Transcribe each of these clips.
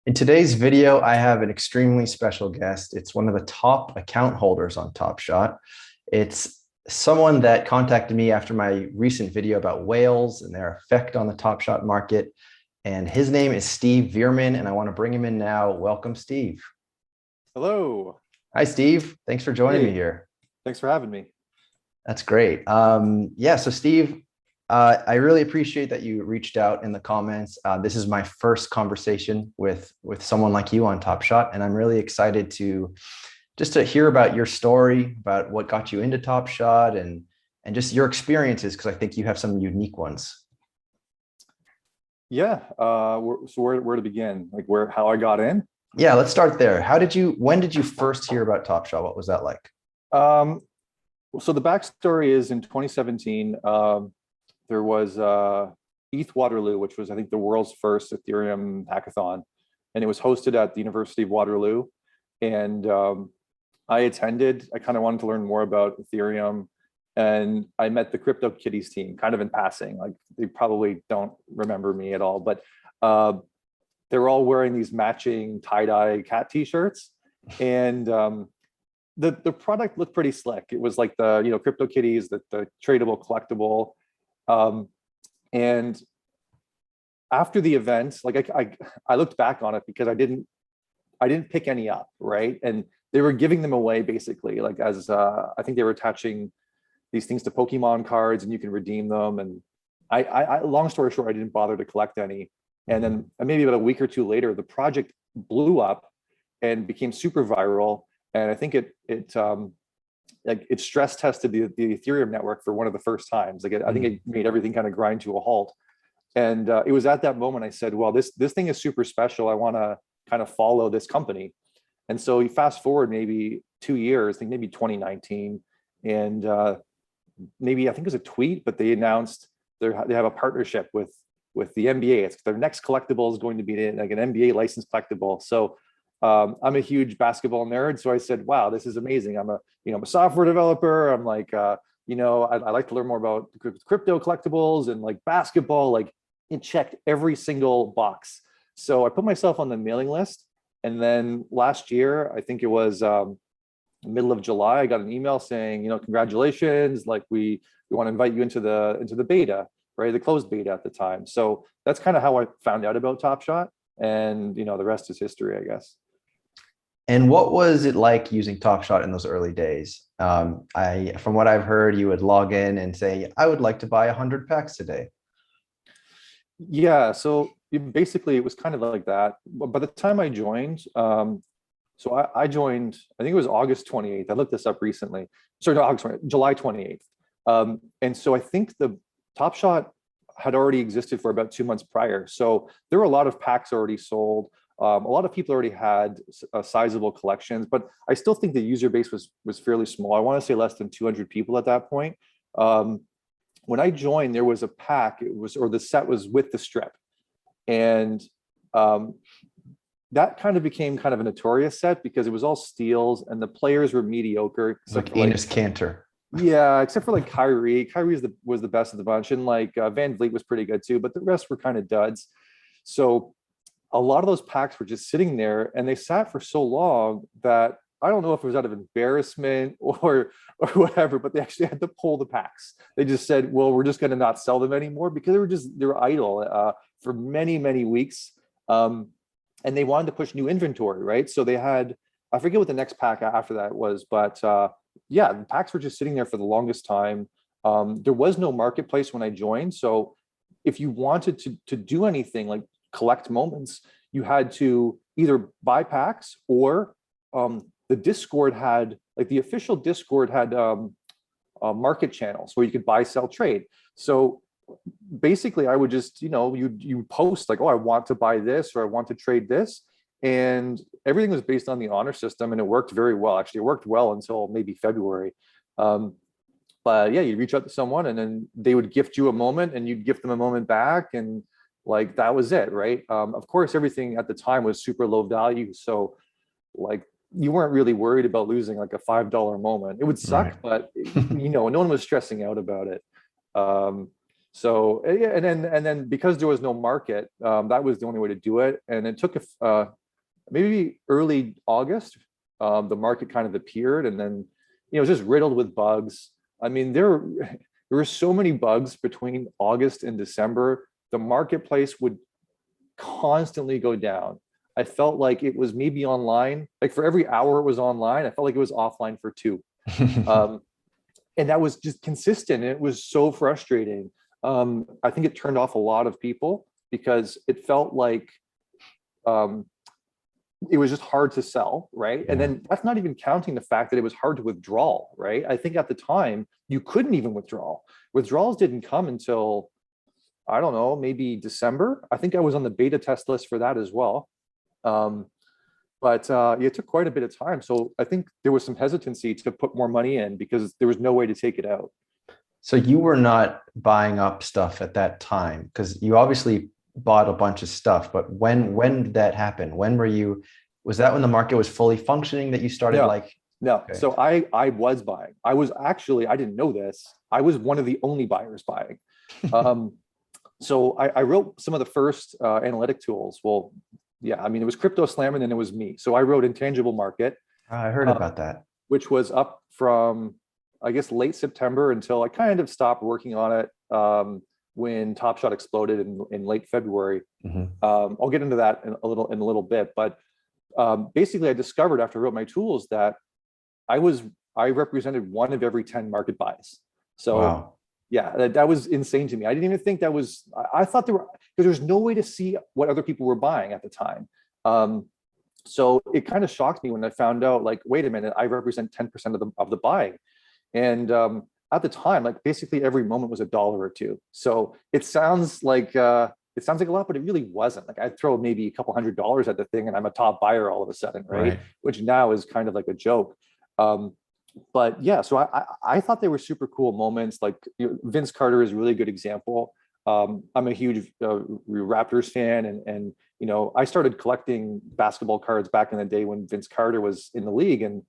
In today's video, I have an extremely special guest. It's one of the top account holders on Top Shot. It's someone that contacted me after my recent video about whales and their effect on the Top Shot market. And his name is Steve Veerman, and I want to bring him in now. Welcome, Steve. Hello. Hi, Steve. Thanks for joining me Hey, here. thanks for having me. That's great. Yeah, so Steve, I really appreciate that you reached out in the comments. This is my first conversation with someone like you on Top Shot, and I'm really excited to just to hear about your story, about what got you into Top Shot, and just your experiences, because I think you have some unique ones. Yeah. So where to begin? Like how I got in? Yeah, let's start there. When did you first hear about Top Shot? What was that like? Um, so the backstory is in 2017, there was ETH Waterloo, which was I think the world's first Ethereum hackathon, and it was hosted at the University of Waterloo. And I attended. I kind of wanted to learn more about Ethereum, and I met the CryptoKitties team kind of in passing. Like they probably don't remember me at all, but uh, they were all wearing these matching tie-dye cat t-shirts, and the product looked pretty slick. It was like the CryptoKitties, the tradable collectible, um, and after the event, like I looked back on it because I didn't pick any up, right? And they were giving them away basically, like as I think they were attaching these things to Pokemon cards, and you can redeem them. And long story short, I didn't bother to collect any. And then maybe about a week or two later, the project blew up and became super viral. And I think it stress tested the Ethereum network for one of the first times. I think it made everything kind of grind to a halt. And it was at that moment I said, well, this thing is super special. I want to kind of follow this company. And so you fast forward maybe 2 years, I think maybe 2019, and maybe I think it was a tweet, but they announced they have a partnership with the NBA. It's their next collectible is going to be like an NBA licensed collectible. So I'm a huge basketball nerd, so I said, "Wow, this is amazing." I'm a software developer. I'm like, I like to learn more about crypto collectibles and like basketball. Like, it checked every single box. So I put myself on the mailing list, and then last year, I think it was middle of July, I got an email saying, congratulations, like we want to invite you into the beta, right? The closed beta at the time. So that's kind of how I found out about Top Shot, and the rest is history, I guess. And what was it like using Top Shot in those early days? From what I've heard, you would log in and say, "I would like to buy 100 packs today." Yeah, so basically it was kind of like that. But by the time I joined, so I joined, I think it was August 28th. I looked this up recently. Sorry, no, August 20th, July 28th. And so I think the Top Shot had already existed for about 2 months prior. So there were a lot of packs already sold. A lot of people already had sizable collections, but I still think the user base was fairly small. I want to say less than 200 people at that point. Um, when I joined, there was a pack. The set was with the strip, and um, that kind of became kind of a notorious set because it was all steals and the players were mediocre, except Like for like Enos Cantor. yeah, except for like Kyrie. Kyrie was the best of the bunch, and like Van Vliet was pretty good too, but the rest were kind of duds. So a lot of those packs were just sitting there, and they sat for so long that I don't know if it was out of embarrassment or whatever, but they actually had to pull the packs. They just said, "Well, we're just going to not sell them anymore," because they were idle for many weeks, um, and they wanted to push new inventory, right? So they had, I forget what the next pack after that was, but yeah, the packs were just sitting there for the longest time. There was no marketplace when I joined, so if you wanted to do anything like collect moments, you had to either buy packs or the Discord had, like the official Discord had market channels where you could buy, sell, trade. So basically I would just, you post like, oh, I want to buy this or I want to trade this. And everything was based on the honor system, and it worked very well. Actually, it worked well until maybe February. Um, but yeah, you reach out to someone and then they would gift you a moment and you'd gift them a moment back. And like, that was it, right? Of course, everything at the time was super low value. So like, you weren't really worried about losing like a $5 moment. It would Right. suck, but no one was stressing out about it. Um, So yeah, and then because there was no market, that was the only way to do it. And it took maybe early August, the market kind of appeared, and then it was just riddled with bugs. I mean, there were so many bugs between August and December. The marketplace would constantly go down. I felt like it was maybe online, like for every hour it was online, I felt like it was offline for two. Um, and that was just consistent. And it was so frustrating. I think it turned off a lot of people because it felt like it was just hard to sell, right? And then that's not even counting the fact that it was hard to withdraw, right? I think at the time you couldn't even withdraw. Withdrawals didn't come until, I don't know, maybe December. I think I was on the beta test list for that as well. But it took quite a bit of time. So I think there was some hesitancy to put more money in because there was no way to take it out. So you were not buying up stuff at that time because you obviously bought a bunch of stuff, but when did that happen? Was that when the market was fully functioning that you started No. Okay. So I was buying. I was actually, I didn't know this. I was one of the only buyers buying. So I wrote some of the first analytic tools. Well, yeah, I mean, it was Crypto Slam and then it was me. So I wrote Intangible Market. I heard about that. Which was up from, I guess, late September until I kind of stopped working on it when Top Shot exploded in late February. I'll get into that in a little bit, but basically I discovered after I wrote my tools that I represented one of every 10 market buys. So wow. Yeah, that was insane to me. I didn't even think that was, I thought because there was no way to see what other people were buying at the time. So it kind of shocked me when I found out, like, wait a minute, I represent 10% of the buying. And at the time, like basically every moment was $1 or $2. So it sounds like a lot, but it really wasn't. Like I'd throw maybe a couple $100 at the thing and I'm a top buyer all of a sudden, right? Which now is kind of like a joke. But yeah, so I thought they were super cool moments. Like Vince Carter is a really good example. I'm a huge Raptors fan, and I started collecting basketball cards back in the day when Vince Carter was in the league, and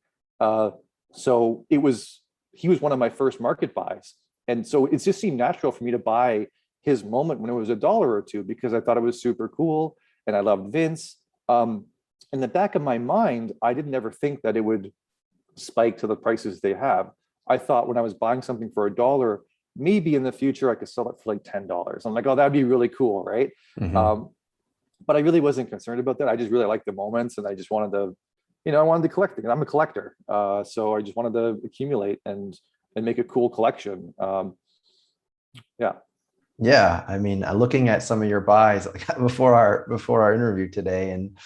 so he was one of my first market buys, and so it just seemed natural for me to buy his moment when it was $1 or $2 because I thought it was super cool and I loved Vince. In the back of my mind, I didn't ever think that it would spike to the prices they have. I thought when I was buying something for $1, maybe in the future I could sell it for like $10. I'm like, oh, that'd be really cool, right? But I really wasn't concerned about that. I just really liked the moments, and I just wanted to, I wanted to collect it. I'm a collector, so I just wanted to accumulate and make a cool collection. Yeah, I mean, looking at some of your buys before our interview today, and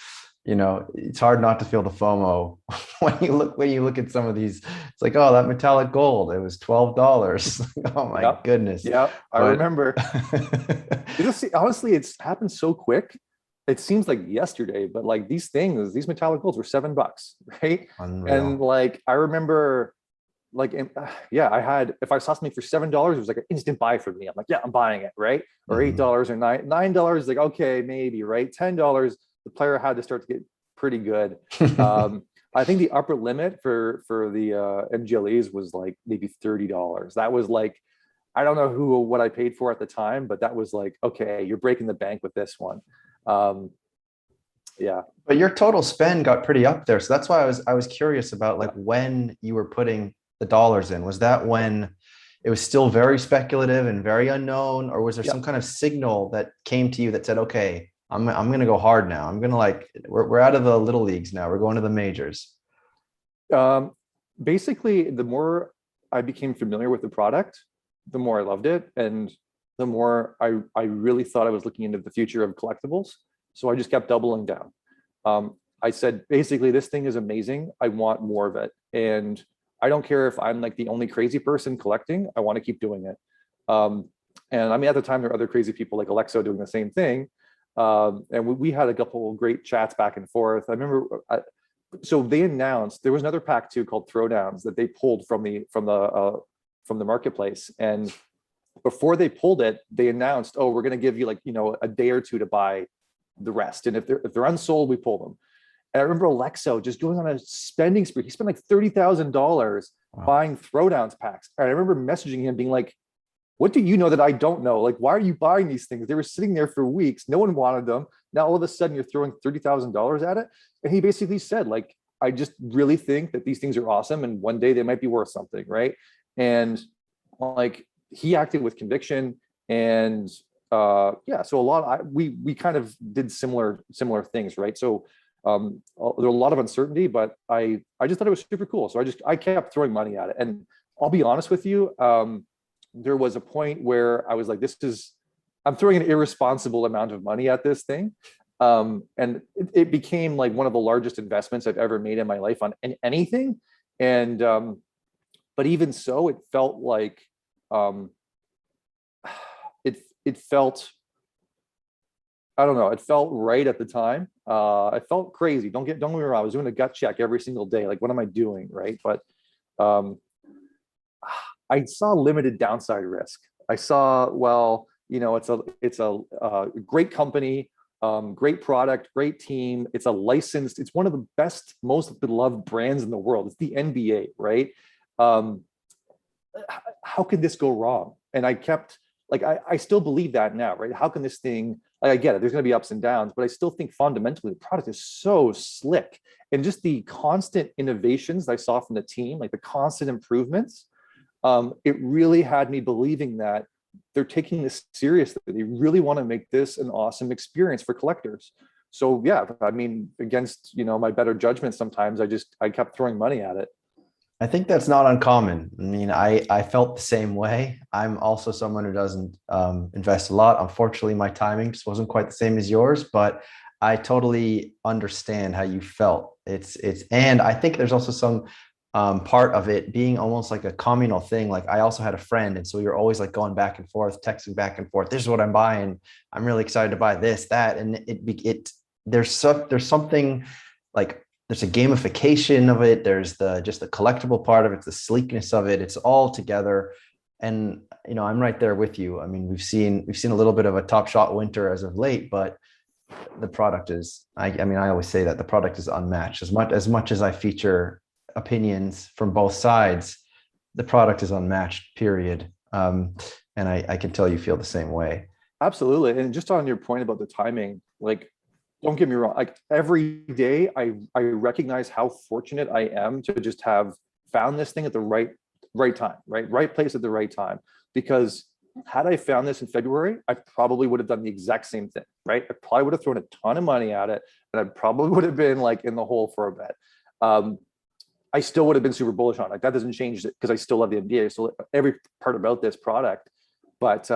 it's hard not to feel the FOMO when you look at some of these. It's like, oh, that metallic gold, it was $12. Oh my goodness. Yeah, I remember. Honestly, it's happened so quick. It seems like yesterday, but like these metallic golds were $7, right? Unreal. And like I remember, like, I had, if I saw something for $7, it was like an instant buy for me. I'm like, yeah, I'm buying it, right? Or $8 or $9, like, okay, maybe, right? $10, the player had to start to get pretty good. I think the upper limit for the MGLEs was like maybe $30. That was like, I don't know what I paid for at the time, but that was like, okay, you're breaking the bank with this one. Yeah. But your total spend got pretty up there. So that's why I was curious about like when you were putting the dollars in. Was that when it was still very speculative and very unknown, or was there some kind of signal that came to you that said, okay, I'm going to go hard now. I'm going to we're out of the little leagues now. We're going to the majors. Basically, the more I became familiar with the product, the more I loved it. And the more I really thought I was looking into the future of collectibles. So I just kept doubling down. I said, basically, this thing is amazing. I want more of it. And I don't care if I'm like the only crazy person collecting. I want to keep doing it. And I mean, at the time, there were other crazy people like Alexo doing the same thing. And we had a couple of great chats back and forth. I remember, so they announced there was another pack too called Throwdowns that they pulled from the marketplace. And before they pulled it, they announced, oh, we're going to give you like, a day or two to buy the rest. And if they're unsold, we pull them. And I remember Alexo just going on a spending spree. He spent like $30,000 buying Throwdowns packs. And I remember messaging him being like, what do you know that I don't know? Like, why are you buying these things? They were sitting there for weeks. No one wanted them. Now all of a sudden you're throwing $30,000 at it. And he basically said, like, I just really think that these things are awesome. And one day they might be worth something. Right. And like, he acted with conviction. And yeah, so we kind of did similar things. Right. So there were a lot of uncertainty, but I just thought it was super cool. So I kept throwing money at it. And I'll be honest with you, there was a point where I was like, I'm throwing an irresponsible amount of money at this thing. And it became like one of the largest investments I've ever made in my life on anything. And, but even so, it felt like, it felt, I don't know, it felt right at the time. I felt crazy. Don't get me wrong. I was doing a gut check every single day. Like, what am I doing? Right. But, I saw limited downside risk. I saw, well, it's a great company, great product, great team. It's one of the best, most beloved brands in the world. It's the NBA, right? How could this go wrong? And I kept, like, I still believe that now, right? How can this thing, like, I get it, there's going to be ups and downs, but I still think fundamentally the product is so slick. And just the constant innovations I saw from the team, like the constant improvements, it really had me believing that they're taking this seriously. They really want to make this an awesome experience for collectors. So yeah, I mean, against, my better judgment, sometimes I kept throwing money at it. I think that's not uncommon. I mean, I felt the same way. I'm also someone who doesn't invest a lot. Unfortunately, my timing just wasn't quite the same as yours, but I totally understand how you felt. And I think there's also some part of it being almost like a communal thing. Like, I also had a friend, and so you're always like going back and forth, texting back and forth. This is what I'm buying. I'm really excited to buy this, that, and there's something like, there's a gamification of it. There's just the collectible part of it, the sleekness of it. It's all together. And I'm right there with you. I mean, we've seen a little bit of a Top Shot winter as of late, but the product is, I mean, I always say that the product is unmatched. As much as I feature opinions from both sides, the product is unmatched, period. And I can tell you feel the same way. Absolutely. And just on your point about the timing, like, don't get me wrong, like, every day I recognize how fortunate I am to just have found this thing at the right time, right place at the right time. Because had I found this in February, I probably would have done the exact same thing, right? I probably would have thrown a ton of money at it, and I probably would have been like in the hole for a bit. I still would have been super bullish on it. Like, that doesn't change it, because I still love the NBA. I still love every part about this product. But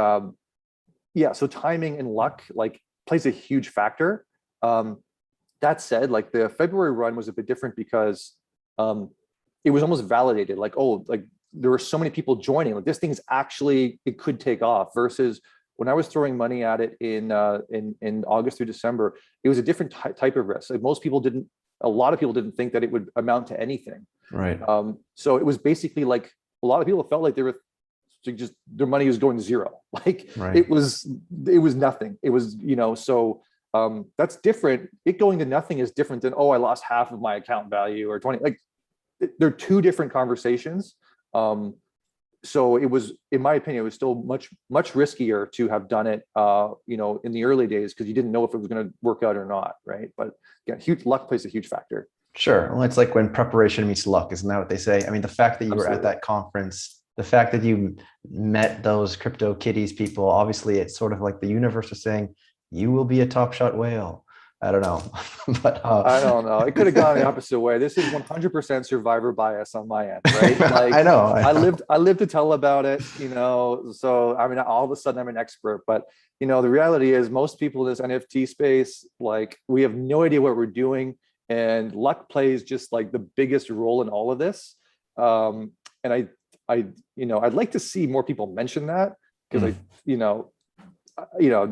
yeah, so timing and luck, like, plays a huge factor. That said, like, the February run was a bit different because it was almost validated. Like, oh, like, there were so many people joining. Like, this thing's actually, it could take off. Versus when I was throwing money at it in August through December, it was a different type of risk. Like, a lot of people didn't think that it would amount to anything. Right. So it was basically like, a lot of people felt like they were just, their money was going to zero. Like, Right. it was nothing. It was, so that's different. It going to nothing is different than, oh, I lost half of my account value or 20. Like, they're two different conversations. So it was, in my opinion, it was still much riskier to have done it, in the early days, because you didn't know if it was going to work out or not, right? But yeah, huge luck plays a huge factor. Sure. Well, it's like when preparation meets luck, isn't that what they say? I mean, the fact that you were at that conference, the fact that you met those crypto kitties people, obviously it's sort of like the universe is saying, you will be a Top Shot whale. I don't know, but I don't know. It could have gone the opposite way. This is 100% survivor bias on my end, right? Like, I know. I lived to tell about it, so I mean, all of a sudden I'm an expert, but the reality is most people in this NFT space, like, we have no idea what we're doing, and luck plays just like the biggest role in all of this. And I'd like to see more people mention that, because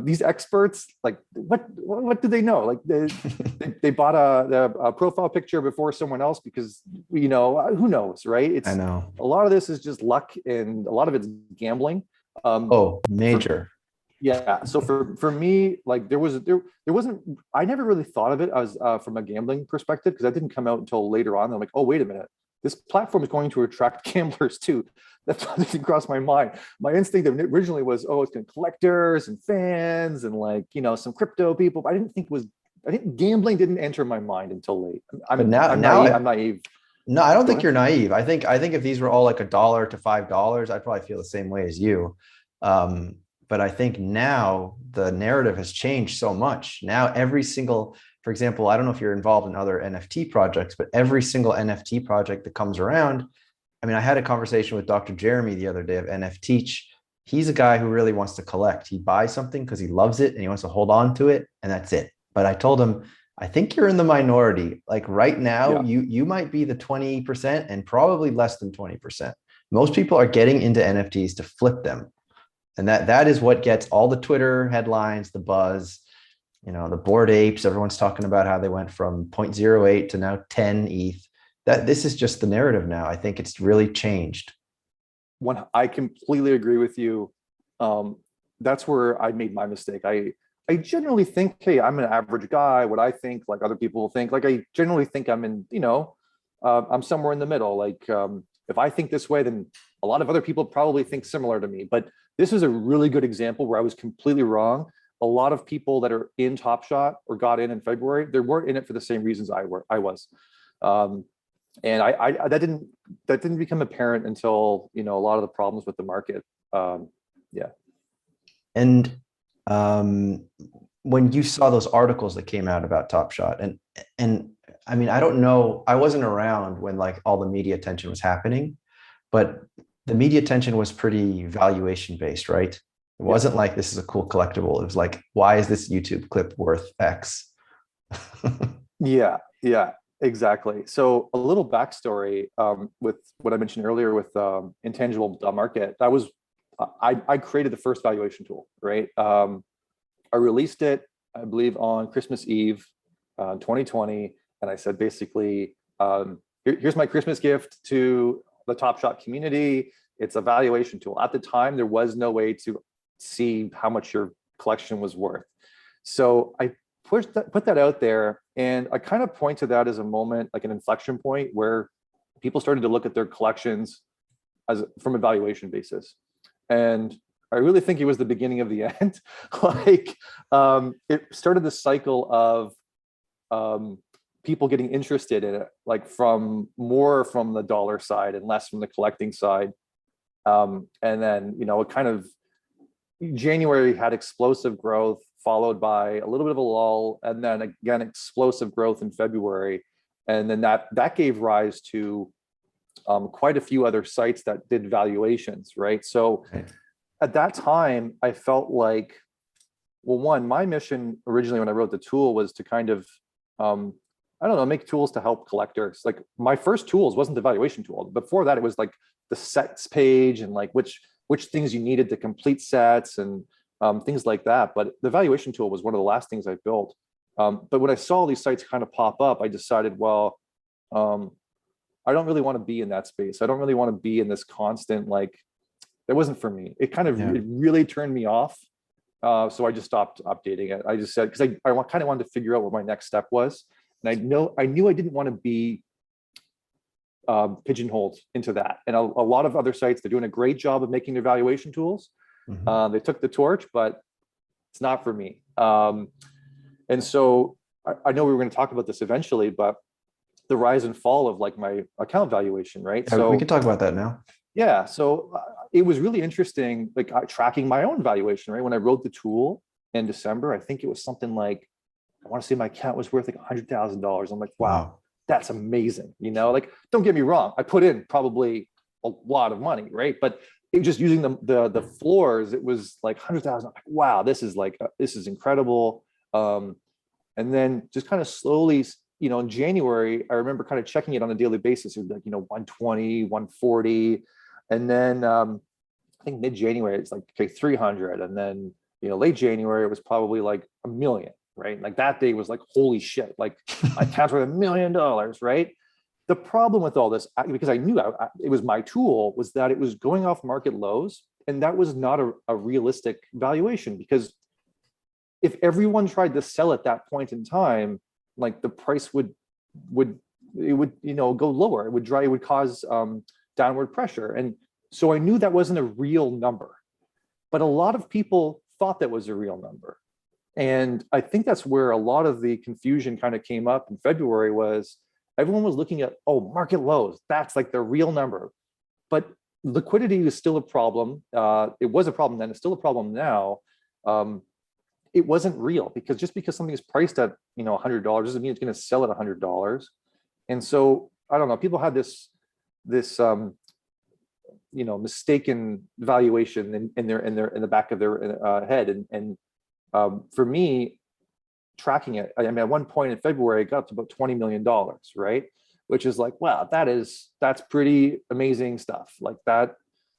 these experts, like, what do they know? Like, they bought a profile picture before someone else because, who knows, right? I know. A lot of this is just luck, and a lot of it's gambling. Major. Yeah. So for me, like, there wasn't, I never really thought of it as from a gambling perspective, because that didn't come out until later on. I'm like, oh, wait a minute. this platform is going to attract gamblers too. That didn't cross my mind. My instinct originally was, oh, it's going to collectors and fans and like, you know, some crypto people. But I think gambling didn't enter my mind until late. But now, I'm now naive. I'm naive. no, I don't Go think ahead. you're naive. I think if these were all like $1 to $5, I'd probably feel the same way as you. But I think now the narrative has changed so much. Now every single, for example, I don't know if you're involved in other NFT projects, but every single NFT project that comes around, I mean, I had a conversation with Dr. Jeremy the other day of NFT. He's a guy who really wants to collect. He buys something because he loves it and he wants to hold on to it, and that's it. But I told him, I think you're in the minority. Like right now, Yeah. you might be the 20% and probably less than 20%. Most people are getting into NFTs to flip them. And that is what gets all the Twitter headlines, the buzz, you know, the Bored Apes. Everyone's talking about how they went from 0.08 to now 10 ETH. That this is just the narrative now. I think it's really changed. I completely agree with you. That's where I made my mistake. I generally think, hey, I'm an average guy. What I think, like other people will think, like I generally think I'm in, you know, I'm somewhere in the middle. Like if I think this way, then a lot of other people probably think similar to me. But this is a really good example where I was completely wrong. A lot of people that are in Top Shot or got in February, they weren't in it for the same reasons I was. And that didn't become apparent until, you know, a lot of the problems with the market. Yeah. And when you saw those articles that came out about Top Shot, and I mean, I don't know, I wasn't around when like all the media attention was happening, but the media attention was pretty valuation based, right? It wasn't like this is a cool collectible. It was like, why is this YouTube clip worth X? Yeah, exactly. So a little backstory with what I mentioned earlier with intangible market. That was I created the first valuation tool, right? I released it, I believe, on Christmas Eve, 2020, and I said basically, here's my Christmas gift to the Top Shot community. It's a valuation tool. At the time, there was no way to see how much your collection was worth. So I put that out there, and I kind of point to that as a moment, like an inflection point, where people started to look at their collections from a valuation basis. And I really think it was the beginning of the end. Like it started the cycle of people getting interested in it, like from more from the dollar side and less from the collecting side. And then, you know, it kind of January had explosive growth, followed by a little bit of a lull, and then again explosive growth in February, and then that gave rise to quite a few other sites that did valuations, right? So at that time, I felt like, well, one, my mission originally when I wrote the tool was to kind of, I don't know, make tools to help collectors. Like my first tools wasn't the valuation tool. Before that, it was like the sets page and like which things you needed to complete sets and things like that. But the valuation tool was one of the last things I built. But when I saw these sites kind of pop up, I decided, well, I don't really want to be in that space. I don't really want to be in this constant, like, that wasn't for me. It kind of, it really turned me off. So I just stopped updating it. I just said, because I kind of wanted to figure out what my next step was. And I knew I didn't want to be pigeonholed into that. And a lot of other sites, they're doing a great job of making their valuation tools. They took the torch, but it's not for me. And so I know we were going to talk about this eventually, but the rise and fall of like my account valuation, right? Yeah, so we can talk about that now. Yeah, so it was really interesting, like tracking my own valuation, right? When I wrote the tool in December, I think it was something like, I want to say my account was worth like $100,000. I'm like, wow, that's amazing. You know, like, don't get me wrong, I put in probably a lot of money, right? But it was just using the floors, it was like 100,000. I'm like, wow, this is incredible. And then just kind of slowly, you know, in January, I remember kind of checking it on a daily basis. It was like, you know, 120, 140. And then I think mid-January, it's like, okay, 300. And then, you know, late January, it was probably like $1 million, right? Like that day was like, holy shit, like my account's worth $1 million, right? The problem with all this, because I knew it was my tool, was that it was going off market lows. And that was not a realistic valuation, because if everyone tried to sell at that point in time, like the price would it would, go lower. It would cause downward pressure. And so I knew that wasn't a real number, but a lot of people thought that was a real number. And I think that's where a lot of the confusion kind of came up in February. Was everyone was looking at, oh, market lows, that's like the real number. But liquidity is still a problem. It was a problem then, it's still a problem now. It wasn't real, because just because something is priced at $100 doesn't mean it's going to sell at $100. And so I don't know, people had this mistaken valuation in the back of their head. And for me, tracking it, I mean, at one point in February, it got up to about $20 million, right? Which is like, wow, that's pretty amazing stuff. Like that,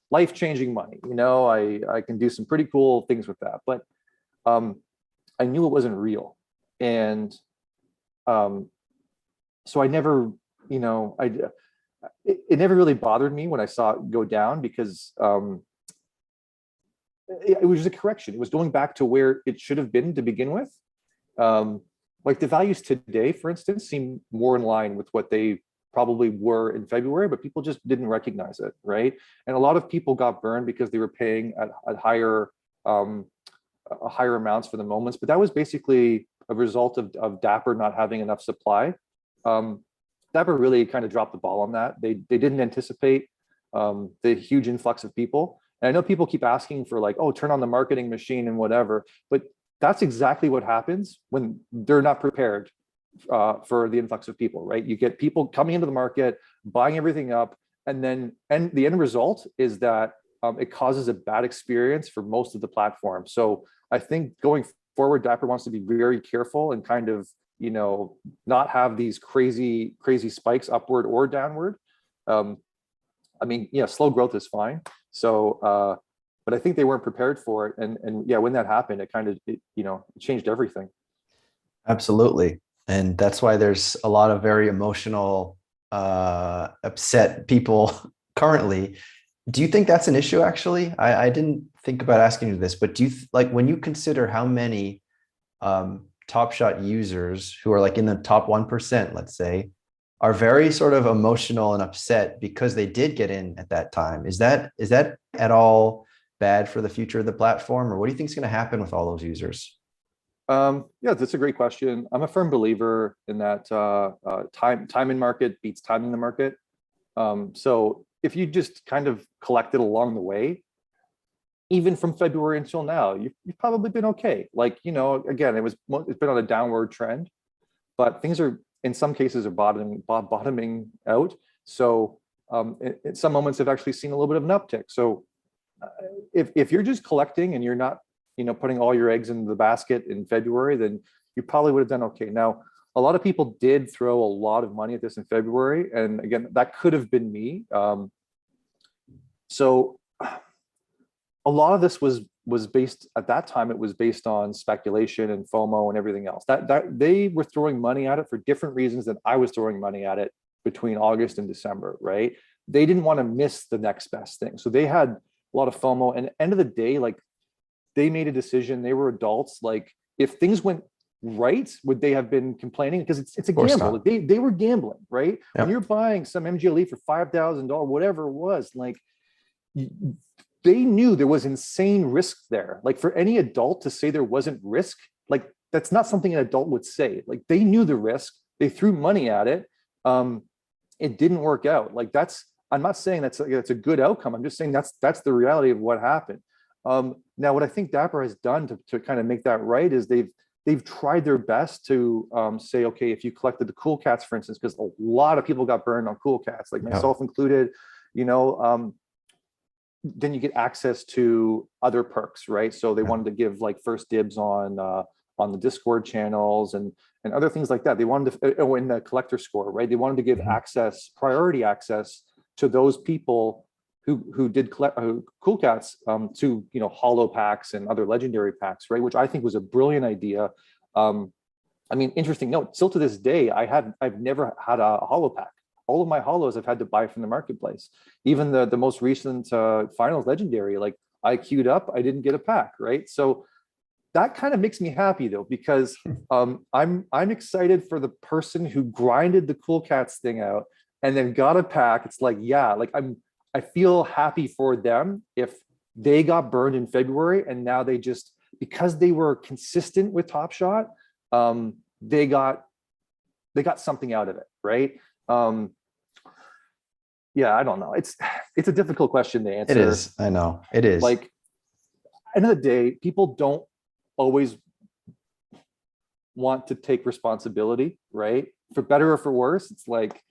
life-changing money. I can do some pretty cool things with that. But I knew it wasn't real. And so I never, it never really bothered me when I saw it go down, because it was just a correction. It was going back to where it should have been to begin with. Like the values today, for instance, seem more in line with what they probably were in February, but people just didn't recognize it, right? And a lot of people got burned because they were paying at higher amounts for the moments. But that was basically a result of Dapper not having enough supply. Dapper really kind of dropped the ball on that. They didn't anticipate the huge influx of people. And I know people keep asking for like, oh, turn on the marketing machine and whatever, but that's exactly what happens when they're not prepared for the influx of people, right? You get people coming into the market, buying everything up, and the end result is that it causes a bad experience for most of the platforms. So I think going forward, Dapper wants to be very careful and kind of, not have these crazy spikes upward or downward. I mean, yeah, slow growth is fine. So, but I think they weren't prepared for it. And yeah, when that happened, it kind of, it changed everything. Absolutely. And that's why there's a lot of very emotional, upset people currently. Do you think that's an issue, actually? I didn't think about asking you this, but do you, like, when you consider how many Top Shot users who are like in the top 1%, let's say, are very sort of emotional and upset because they did get in at that time. Is that at all bad for the future of the platform, or what do you think is going to happen with all those users? Yeah, that's a great question. I'm a firm believer in that time in market beats time in the market. So if you just kind of collected along the way, even from February until now, you've probably been okay. Like, again, it's been on a downward trend, but things are, in some cases, are bottoming out. So in some moments, I've actually seen a little bit of an uptick. So if you're just collecting and you're not, putting all your eggs in the basket in February, then you probably would have done okay. Now, a lot of people did throw a lot of money at this in February, and again, that could have been me. So a lot of this was based at that time. It was based on speculation and FOMO and everything else. That they were throwing money at it for different reasons than I was throwing money at it between August and December, right? They didn't want to miss the next best thing, so they had a lot of FOMO. And at the end of the day, like, they made a decision. They were adults. Like, if things went right, would they have been complaining? Because it's a gamble. Like, they were gambling, right? Yep. When you're buying some MGLE for $5,000, whatever it was, like, they knew there was insane risk there. Like, for any adult to say there wasn't risk, like, that's not something an adult would say. Like, they knew the risk. They threw money at it. It didn't work out. Like, I'm not saying that's a good outcome. I'm just saying that's the reality of what happened. Now, what I think Dapper has done to kind of make that right is they've tried their best to say, okay, if you collected the cool cats, for instance, because a lot of people got burned on cool cats, like myself included, then you get access to other perks, right? So they wanted to give like first dibs on the Discord channels and other things like that. They wanted to, in the collector score, right? They wanted to give priority access to those people who did collect cool cats to holo packs and other legendary packs, right? Which I think was a brilliant idea. I mean, interesting note, still to this day, I've never had a holo pack. All of my holos I've had to buy from the marketplace. Even the most recent finals legendary, like, I queued up, I didn't get a pack, right? So that kind of makes me happy though, because I'm excited for the person who grinded the Cool Cats thing out and then got a pack. It's like, yeah, like I feel happy for them if they got burned in February and now they just, because they were consistent with Top Shot, they got something out of it, right? Yeah, I don't know. It's a difficult question to answer. It is. I know it is. Like, end of the day, people don't always want to take responsibility, right? For better or for worse. It's like,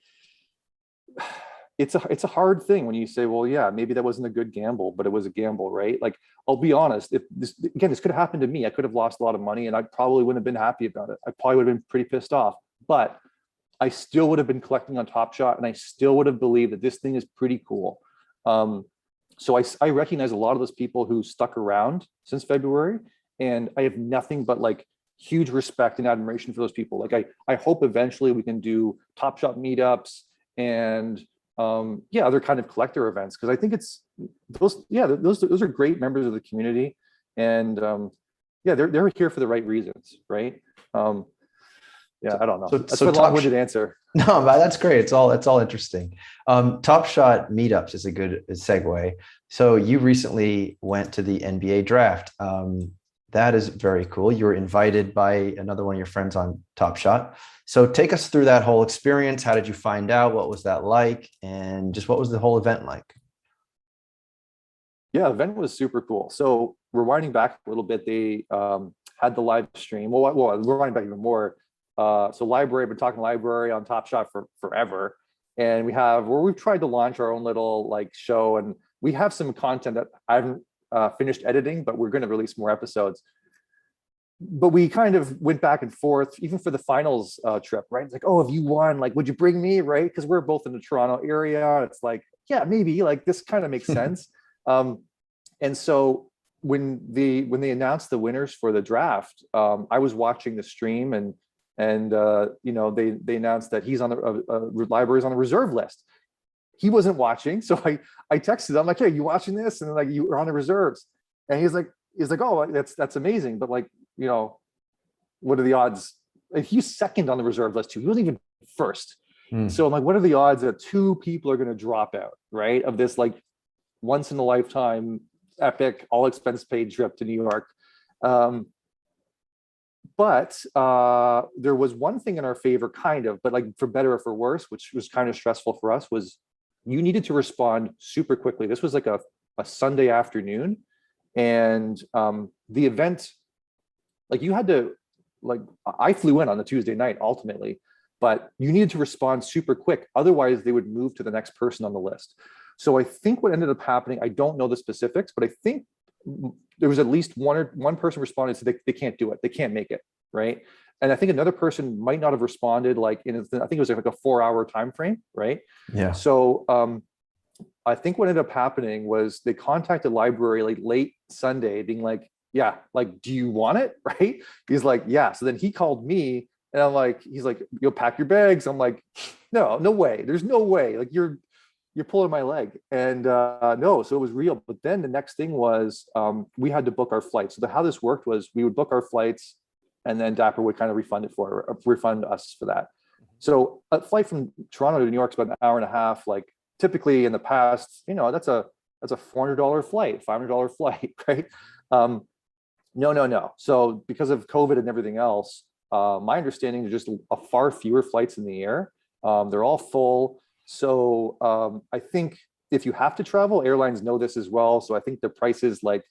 it's a hard thing when you say, well, yeah, maybe that wasn't a good gamble, but it was a gamble, right? Like, I'll be honest, if this could have happened to me, I could have lost a lot of money and I probably wouldn't have been happy about it. I probably would have been pretty pissed off, but I still would have been collecting on Top Shot and I still would have believed that this thing is pretty cool. So I recognize a lot of those people who stuck around since February, and I have nothing but like huge respect and admiration for those people. Like I hope eventually we can do Top Shot meetups and other kind of collector events, because I think it's those are great members of the community, and they're here for the right reasons, right? I don't know. That's a long-winded answer. No, but that's great. It's all interesting. Top Shot meetups is a good segue. So you recently went to the NBA draft. That is very cool. You were invited by another one of your friends on Top Shot. So take us through that whole experience. How did you find out? What was that like? And just what was the whole event like? Yeah, event was super cool. So rewinding back a little bit, they had the live stream. Well, rewinding back even more. So library, I've been talking library on Top Shot for forever. And we've tried to launch our own little like show, and we have some content that I haven't finished editing, but we're going to release more episodes. But we kind of went back and forth, even for the finals trip, right? It's like, oh, if you won, like, would you bring me, right? Because we're both in the Toronto area. It's like, yeah, maybe, like, this kind of makes sense. And so when they announced the winners for the draft, I was watching the stream, and they announced that he's on the library's on the reserve list. He wasn't watching, so I texted him, I'm like, hey, you watching this? And like, you are on the reserves. And he's like, oh, that's amazing, but like, what are the odds? Like, he's second on the reserve list too. He wasn't even first. So I'm like, what are the odds that two people are going to drop out, right? Of this like once in a lifetime epic all expense paid trip to New York. But there was one thing in our favor, kind of, but like for better or for worse, which was kind of stressful for us, was you needed to respond super quickly. This was like a Sunday afternoon, and the event, like, you had to, like, I flew in on the Tuesday night ultimately, but you needed to respond super quick. Otherwise, they would move to the next person on the list. So I think what ended up happening, I don't know the specifics, but I think there was at least one person responded, so they can't do it. They can't make it, right? And I think another person might not have responded, like, I think it was like a 4-hour time frame, right? Yeah. So I think what ended up happening was they contacted library like late Sunday, being like, yeah, like, do you want it? Right? He's like, yeah. So then he called me, and I'm like, he's like, you'll pack your bags. I'm like, no way. There's no way. Like, you're pulling my leg. And no, so it was real. But then the next thing was we had to book our flights. So how this worked was we would book our flights, and then Dapper would kind of refund us for that. So a flight from Toronto to New York is about an hour and a half. Like, typically in the past, that's a $400 flight, $500 flight, right? No. So because of COVID and everything else, my understanding is just a far fewer flights in the air. They're all full. So I think if you have to travel, airlines know this as well. So I think the prices, like,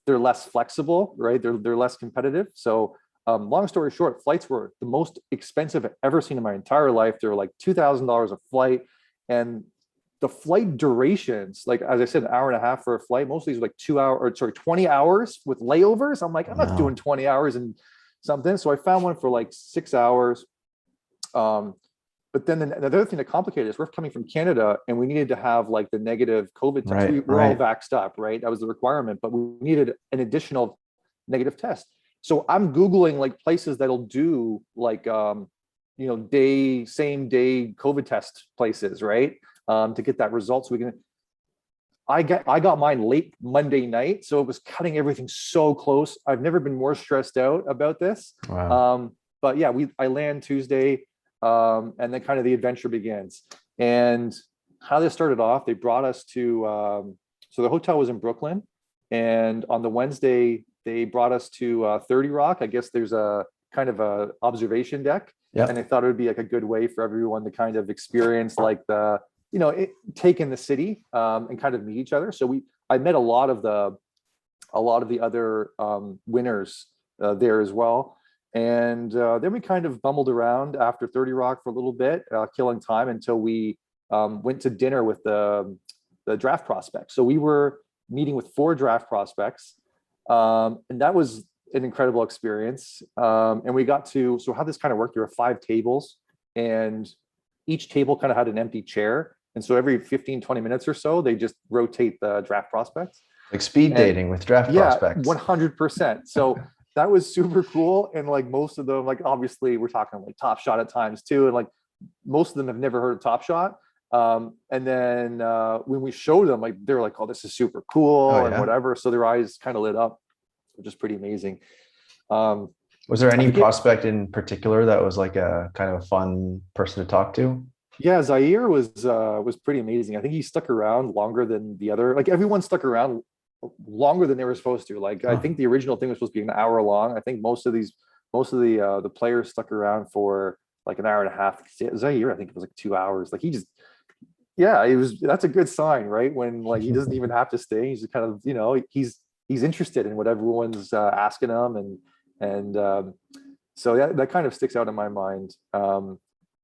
they're less flexible, right? They're less competitive. So long story short, flights were the most expensive I've ever seen in my entire life. They were like $2,000 a flight. And the flight durations, like, as I said, an hour and a half for a flight, most of these were like 20 hours with layovers. I'm like, I'm not doing 20 hours and something. So I found one for like 6 hours. But then the other thing that complicated is we're coming from Canada, and we needed to have like the negative COVID test. Right, we're all vaxxed up, right? That was the requirement, but we needed an additional negative test. So I'm Googling like places that'll do like, same day COVID test places, right? To get that result. So we can, I got mine late Monday night, so it was cutting everything so close. I've never been more stressed out about this. Wow. But yeah, I land Tuesday, and then kind of the adventure begins. And how this started off, they brought us to so the hotel was in Brooklyn, and on the Wednesday they brought us to 30 Rock. I guess there's a kind of a observation deck, Yeah. and they thought it would be like a good way for everyone to kind of experience like the take in the city, and kind of meet each other. So I met a lot of the other winners there as well. And then we kind of bumbled around after 30 Rock for a little bit, killing time until we went to dinner with the draft prospects. So we were meeting with 4 draft prospects, and that was an incredible experience. And we got to, so how this kind of worked, there were 5 tables, and each table kind of had an empty chair. And so every 15, 20 minutes or so, they just rotate the draft prospects. Like speed dating with draft prospects. 100%. So that was super cool. And like most of them, like obviously we're talking like Top Shot at times too. And like most of them have never heard of Top Shot. And then when we showed them, like they were like, oh, this is super cool and whatever. So their eyes kind of lit up, which is pretty amazing. Was there any prospect in particular that was like a kind of a fun person to talk to? Yeah, Zaire was pretty amazing. I think he stuck around longer than the other. Like everyone stuck around longer than they were supposed to. Like I think the original thing was supposed to be an hour long. I think most of the players stuck around for like an hour and a half. Zaire, I think it was like 2 hours. Like that's a good sign, right? When like he doesn't even have to stay. He's just kind of, he's interested in what everyone's asking him, and so that kind of sticks out in my mind.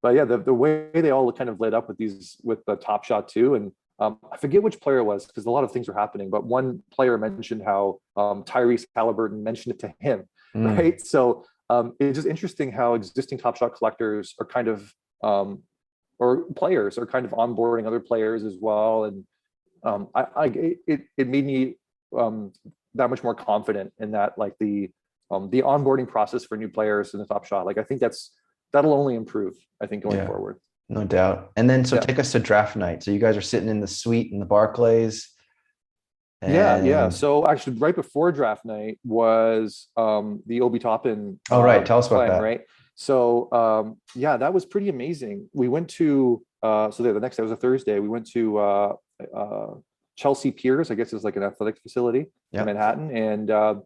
But yeah, the way they all kind of lit up with the Top Shot too, and I forget which player it was because a lot of things were happening. But one player mentioned how Tyrese Halliburton mentioned it to him, right? So it's just interesting how existing Top Shot collectors are kind of or players are kind of onboarding other players as well, and it made me that much more confident in that, like the onboarding process for new players in the Top Shot. Like I think that'll only improve, I think, going forward. No doubt. And then, so take us to draft night. So you guys are sitting in the suite in the Barclays. Yeah. So actually, right before draft night was the Obi Toppin. Oh, right. Tell us about that. Right. So that was pretty amazing. We went to the next day was a Thursday. We went to Chelsea Piers. I guess it's like an athletic facility in Manhattan, and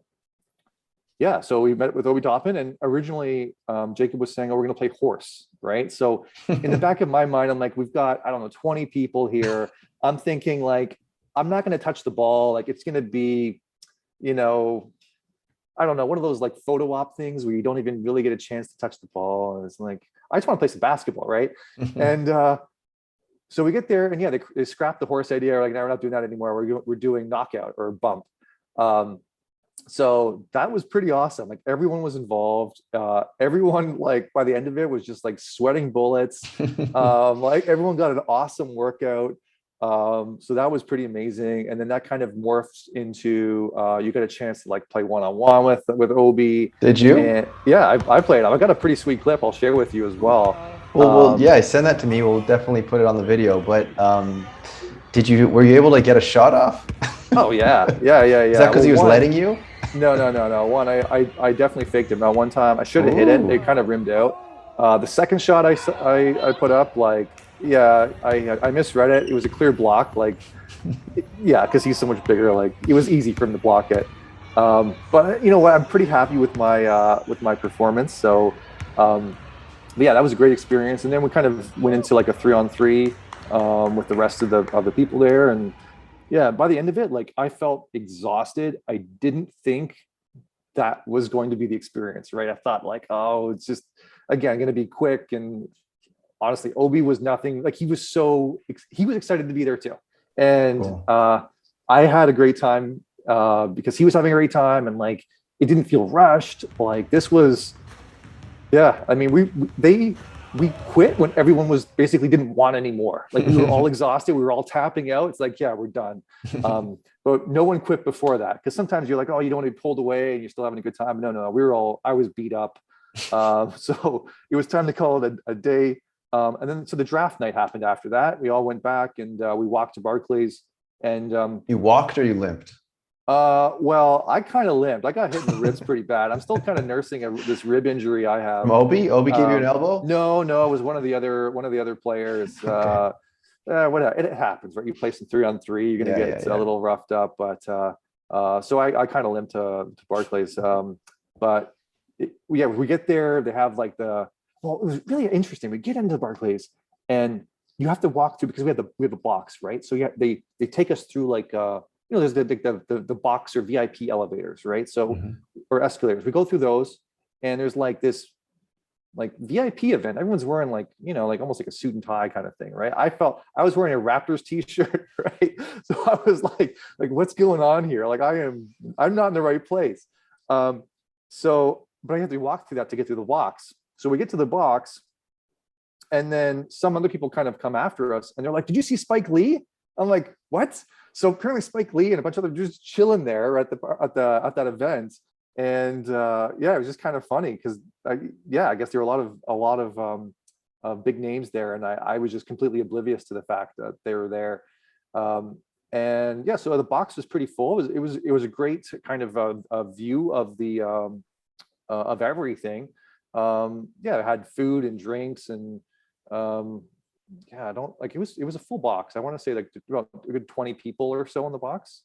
so we met with Obi Toppin, and originally Jacob was saying, oh, we're going to play horse, right? So in the back of my mind, I'm like, we've got, 20 people here. I'm thinking like, I'm not going to touch the ball. Like it's going to be, I don't know, one of those like photo op things where you don't even really get a chance to touch the ball. And it's like, I just want to play some basketball, right? And so we get there, and they scrapped the horse idea. Like, no, we're not doing that anymore. We're doing knockout or bump. So that was pretty awesome. Like everyone was involved. Everyone, like by the end of it, was just like sweating bullets. Like everyone got an awesome workout. So that was pretty amazing. And then that kind of morphs into you got a chance to like play one-on-one with Obi. Did you? And, yeah, I played. I got a pretty sweet clip I'll share with you as well. Well, send that to me. We'll definitely put it on the video. But were you able to get a shot off? Oh yeah. Is that because he was letting you? No. One, I definitely faked him. Now one time I should have hit it. It kind of rimmed out. The second shot I put up, like, I misread it. It was a clear block, like, because he's so much bigger. Like it was easy for him to block it. But you know what? I'm pretty happy with my performance. So, that was a great experience. And then we kind of went into like a 3-on-3 with the rest of the people there, and by the end of it, like I felt exhausted. I didn't think that was going to be the experience, right? I thought like, oh, it's just, again, going to be quick. And honestly, Obi was nothing. Like he was excited to be there too. And cool. I had a great time because he was having a great time, and like, it didn't feel rushed. Like this was, I mean, we quit when everyone was basically didn't want any more. Like we were all exhausted. We were all tapping out. It's like, we're done. But no one quit before that. Cause sometimes you're like, oh, you don't want to be pulled away and you're still having a good time. No, I was beat up. So it was time to call it a day. And then, so the draft night happened after that. We all went back and we walked to Barclays. And you walked or you limped? well, I kind of limped. I got hit in the ribs pretty bad. I'm still kind of nursing this rib injury I From have. Obi? Obi gave you an elbow? No, it was one of the other players. Okay. Whatever. It happens, right? You play some 3-on-3, you're gonna Yeah, get yeah, a little roughed up. But so I kind of limped to Barclays. But yeah, we get there. They have like it was really interesting. We get into Barclays, and you have to walk through because we have a box, right? So yeah, they take us through like there's the box or VIP elevators, right? So Mhm. or escalators. We go through those, and there's like this like VIP event. Everyone's wearing like, like almost like a suit and tie kind of thing, right? I was wearing a Raptors t-shirt, right? So I was like what's going on here? Like I'm not in the right place. But I had to walk through that to get through the box. So we get to the box, and then some other people kind of come after us, and they're like, "Did you see Spike Lee?" I'm like, "What?" So apparently Spike Lee and a bunch of other dudes chilling there at that event, and yeah, it was just kind of funny because I guess there were a lot of big names there, and I was just completely oblivious to the fact that they were there. And yeah, so the box was pretty full. It was a great kind of a view of the of everything. Yeah, it had food and drinks, and yeah, I don't like it was a full box. I want to say like about a good 20 people or so in the box.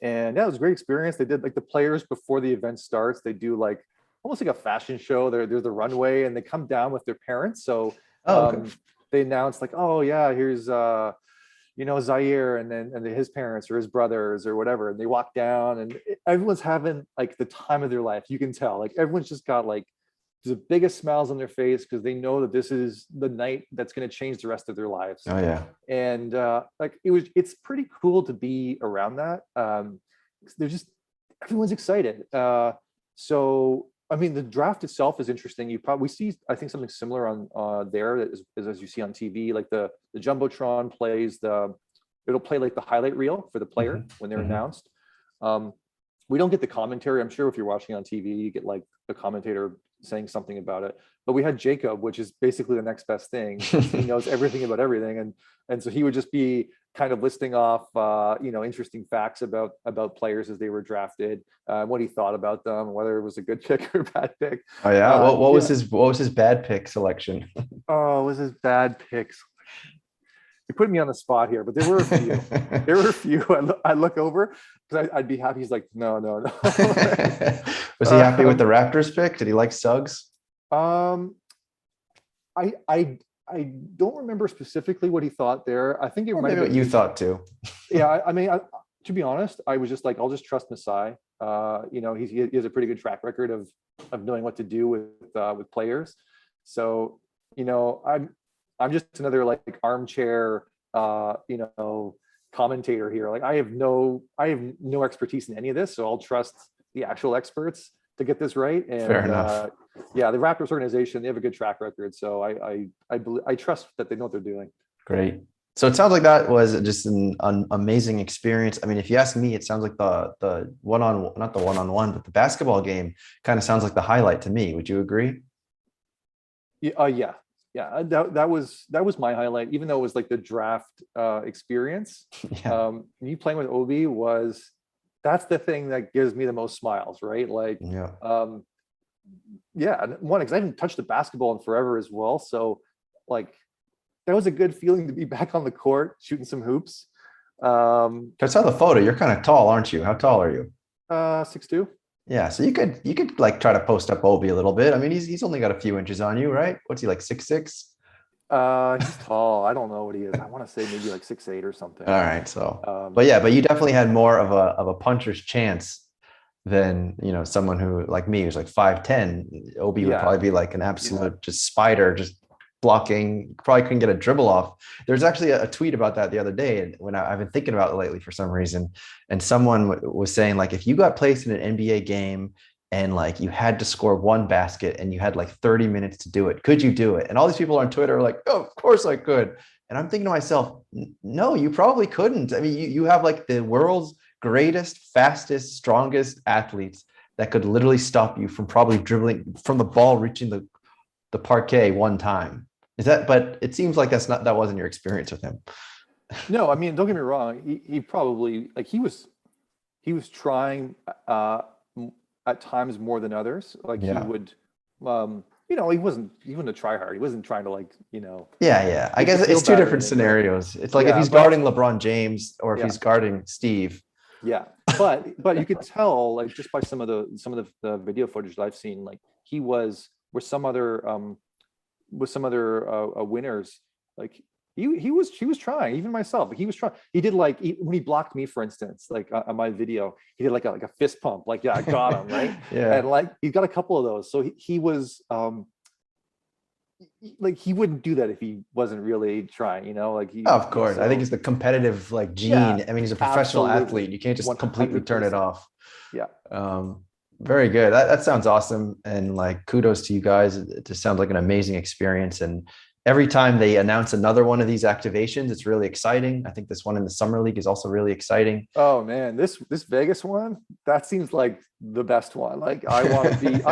And yeah, it was a great experience. They did like the players before the event starts, they do like almost like a fashion show. There's the runway, and they come down with their parents. So Oh, okay. they announced like, oh yeah, here's Zaire, and then his parents or his brothers or whatever. And they walk down, and everyone's having like the time of their life. You can tell like everyone's just got like the biggest smiles on their face because they know that this is the night that's going to change the rest of their lives. Oh, yeah. And like it's pretty cool to be around that. They're just everyone's excited. So I mean, the draft itself is interesting. You probably see, I think, something similar on there as you see on TV. Like the jumbotron plays it'll play like the highlight reel for the player Mhm. when they're Mhm. announced. We don't get the commentary. I'm sure if you're watching on TV, you get like the commentator saying something about it. But we had Jacob, which is basically the next best thing. He knows everything about everything, and so he would just be kind of listing off interesting facts about players as they were drafted, what he thought about them, whether it was a good pick or a bad pick. Oh, yeah. What was Yeah. what was his bad pick selection? Oh, it was his bad picks. You put me on the spot here, but there were a few. There were a few. I look over because I'd be happy. He's like, no. Was he happy with the Raptors pick? Did he like Suggs? Um, I don't remember specifically what he thought there. I think it Or might maybe have what been you thought too. Yeah, I mean, to be honest, I was just like, I'll just trust Masai. He has a pretty good track record of knowing what to do with players. So, I'm just another like armchair, commentator here. Like I have no expertise in any of this, so I'll trust the actual experts to get this right. Fair And enough. yeah, the Raptors organization, they have a good track record, so I trust that they know what they're doing. Great. So it sounds like that was just an amazing experience. I mean, if you ask me, it sounds like the not the one-on-one, but the basketball game kind of sounds like the highlight to me. Would you agree? Yeah. That was my highlight, even though it was like the draft experience. Yeah. Me playing with Obi that's the thing that gives me the most smiles, right? Like, Yeah. yeah, and one, because I haven't touched the basketball in forever as well. So like that was a good feeling to be back on the court shooting some hoops. I saw the photo. You're kind of tall, aren't you? How tall are you? 6'2". Yeah. So you could like try to post up Obi a little bit. I mean, he's only got a few inches on you, right? What's he like, 6'6"? He's tall. I don't know what he is. I want to say maybe like 6'8" or something. All right. So, Um, but yeah, but you definitely had more of a puncher's chance than, someone who like me who's like 5'10". Obi would yeah, probably be like an absolute just spider, just blocking, probably couldn't get a dribble off. There's actually a tweet about that the other day, and when I've been thinking about it lately for some reason, and someone was saying like, if you got placed in an NBA game and like you had to score one basket and you had like 30 minutes to do it, could you do it? And all these people on Twitter are like, oh, of course I could. And I'm thinking to myself, no, you probably couldn't. I mean, you have like the world's greatest, fastest, strongest athletes that could literally stop you from probably dribbling from the ball reaching the parquet one time. Is that? But it seems like that wasn't your experience with him. No, I mean, don't get me wrong. He probably like he was trying at times more than others. Like he Yeah. would, you know, he wasn't a try hard. He wasn't trying to like, you know, Yeah, yeah. I make you guess feel it's two better or different anything, right? scenarios. It's like if Yeah, he's but guarding LeBron James or if yeah, he's guarding Steve. yeah. But you could tell like just by some of the video footage that I've seen, like he was with some other winners, like he was trying, even myself. He was trying. He did like when he blocked me, for instance, like on my video, he did like a fist pump, like yeah, I got him right, and Yeah. like he got a couple of those. So he was like he wouldn't do that if he wasn't really trying, you know, like Of he course. I think so it's the competitive like yeah, gene. I mean, he's a professional athlete. absolutely, You can't just completely turn it 100%. off. Yeah. Um, Very good. That sounds awesome. And like kudos to you guys. It just sounds like an amazing experience. And every time they announce another one of these activations, it's really exciting. I think this one in the summer league is also really exciting. Oh man, this Vegas one, that seems like the best one. Like I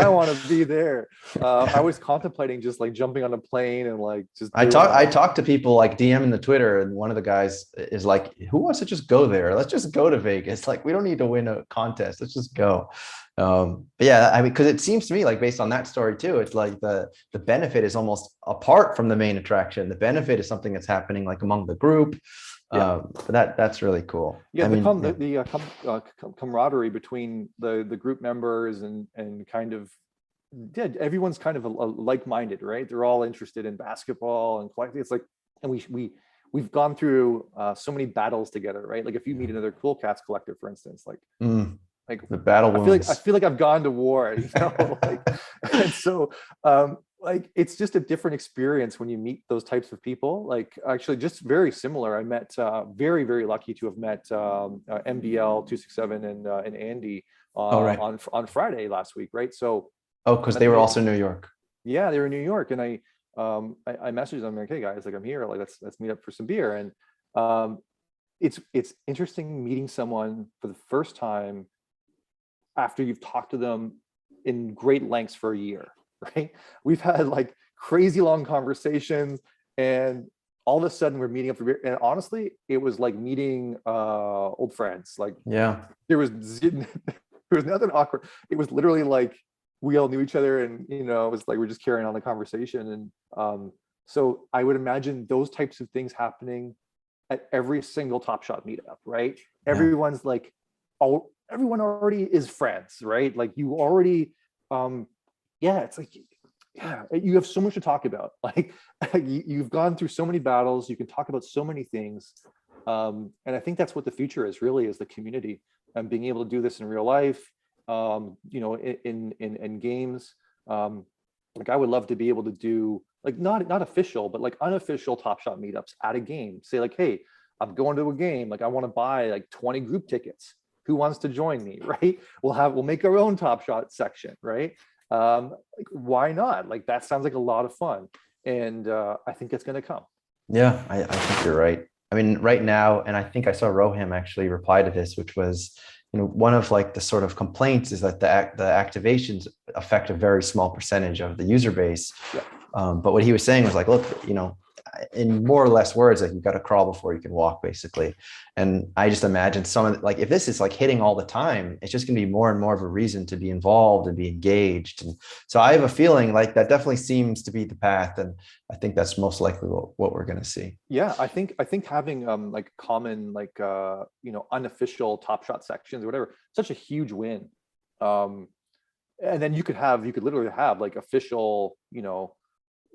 want to be there. I was contemplating just like jumping on a plane and like just doing I it. talk to people like DM in the Twitter, and one of the guys is like, "Who wants to just go there? Let's just go to Vegas. Like, we don't need to win a contest. Let's just go." But yeah, I mean, because it seems to me like based on that story too, it's like the benefit is almost apart from the main attraction. The benefit is something that's happening like among the group. Yeah. But that's really cool. Yeah, I mean, camaraderie between the group members and kind of yeah, everyone's kind of a like-minded, right? They're all interested in basketball and collecting. It's like, and we've gone through so many battles together, right? Like if you meet another Cool Cats collector, for instance, like the battle I wounds. feel like I've gone to war, you know, like, and so like it's just a different experience when you meet those types of people. Like actually, just very similar. I met very lucky to have met MBL 267 and Andy Oh, right. on Friday last week, right? So Oh, because and they were they also in New York. yeah, they were in New York, and I messaged them like, hey guys, like I'm here, like let's meet up for some beer, and it's interesting meeting someone for the first time after you've talked to them in great lengths for a year, right? We've had like crazy long conversations, and all of a sudden we're meeting up for beer. And honestly, it was like meeting old friends. Like Yeah. there was there was nothing awkward. It was literally like we all knew each other, and you know, it was like we're just carrying on the conversation. And so I would imagine those types of things happening at every single Top Shot meetup, right? Yeah. Everyone's like, oh, everyone already is friends, right? Like you already, yeah, it's like, yeah, you have so much to talk about. Like you've gone through so many battles, you can talk about so many things. And I think that's what the future is really, is the community and being able to do this in real life, you know, in games. Like I would love to be able to do like not official, but like unofficial Top Shot meetups at a game. Say like, hey, I'm going to a game. Like I want to buy like 20 group tickets. Who wants to join me? Right? We'll make our own Top Shot section. Right? Like, why not? Like that sounds like a lot of fun, and I think it's going to come. Yeah, I think you're right. I mean, right now, and I think I saw Roham actually reply to this, which was, one of like the sort of complaints is that the activations affect a very small percentage of the user base. Yeah. But what he was saying was like, look, in more or less words, like you've got to crawl before you can walk, basically. And I just imagine some of like, if this is like hitting all the time, it's just going to be more and more of a reason to be involved and be engaged. And so I have a feeling like that definitely seems to be the path. And I think that's most likely what we're going to see. Yeah, I think having like common like unofficial Top Shot sections or whatever, such a huge win. And then you could literally have like official,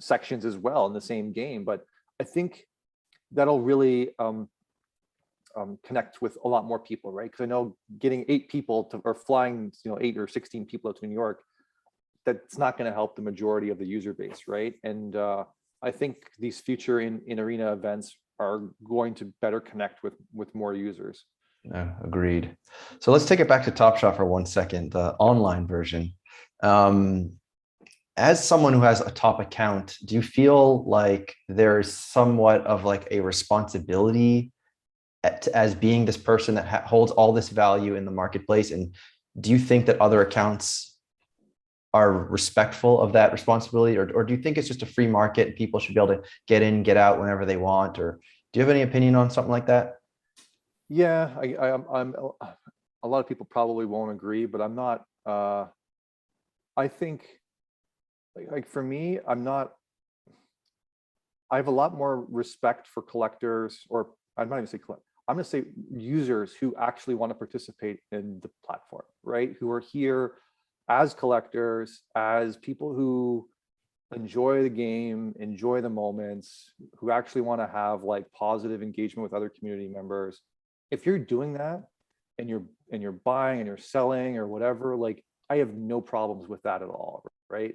sections as well in the same game. But I think that'll really connect with a lot more people, right? Because I know getting 8 people to, or flying, 8 or 16 people out to New York, that's not going to help the majority of the user base, right? And I think these future in arena events are going to better connect with more users. Yeah, agreed. So let's take it back to Top Shot for 1 second, the online version. As someone who has a top account, do you feel like there's somewhat of like a responsibility as being this person that holds all this value in the marketplace? And do you think that other accounts are respectful of that responsibility? Or do you think it's just a free market and people should be able to get in, get out whenever they want? Or Do you have any opinion on something like that? Yeah, I'm a lot of people probably won't agree, but I'm not, I think like for me, I have a lot more respect for collectors, or I'm not even say collect, I'm gonna say users who actually want to participate in the platform, right? Who are here as collectors, as people who enjoy the game, enjoy the moments, who actually want to have like positive engagement with other community members. If you're doing that and you're buying and you're selling or whatever, like I have no problems with that at all, right?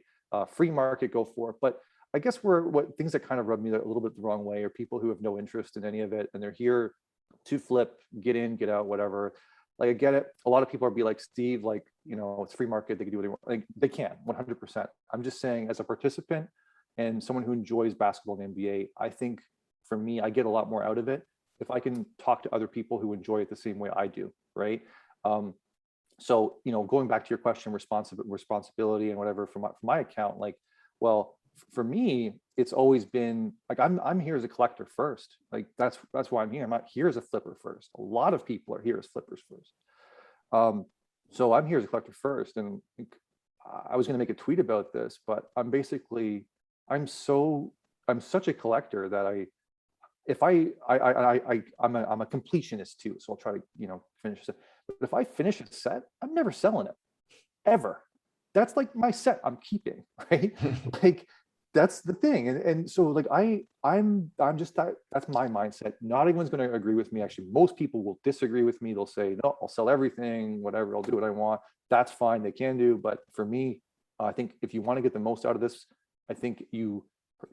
Free market, go for it. But I guess what things that kind of rub me a little bit the wrong way are people who have no interest in any of it and they're here to flip, get in, get out, whatever. Like I get it. A lot of people are be like, Steve, like, you know, it's free market. They can do what they want. Like they can 100%. I'm just saying as a participant and someone who enjoys basketball and NBA, I think for me, I get a lot more out of it if I can talk to other people who enjoy it the same way I do, right? So, you know, going back to your question, responsibility and whatever from my account, like, well, for me, it's always been like I'm here as a collector first. Like that's why I'm here. I'm not here as a flipper first. A lot of people are here as flippers first. So I'm here as a collector first, and I was going to make a tweet about this, but I'm such a collector that I'm a completionist too. So I'll try to, you know, finish it. But if I finish a set, I'm never selling it ever. That's like my set I'm keeping, right? Like that's the thing. And so like I'm just that's my mindset. Not everyone's going to agree with me. Actually, most people will disagree with me. They'll say, no, I'll sell everything, whatever, I'll do what I want. That's fine, they can do. But for me, I think if you want to get the most out of this, I think you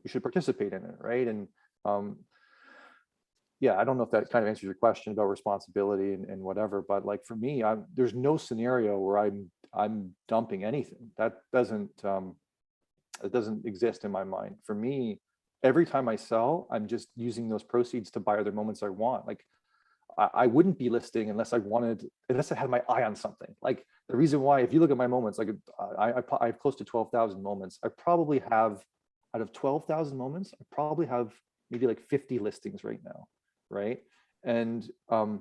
should participate in it, right? And yeah, I don't know if that kind of answers your question about responsibility and whatever, but like for me, there's no scenario where I'm dumping anything. That doesn't it doesn't exist in my mind. For me, every time I sell, I'm just using those proceeds to buy other moments I want. Like I wouldn't be listing unless I had my eye on something. Like the reason why, if you look at my moments, like I have close to 12,000 moments. I probably have, out of 12,000 moments, I probably have maybe like 50 listings right now, right? And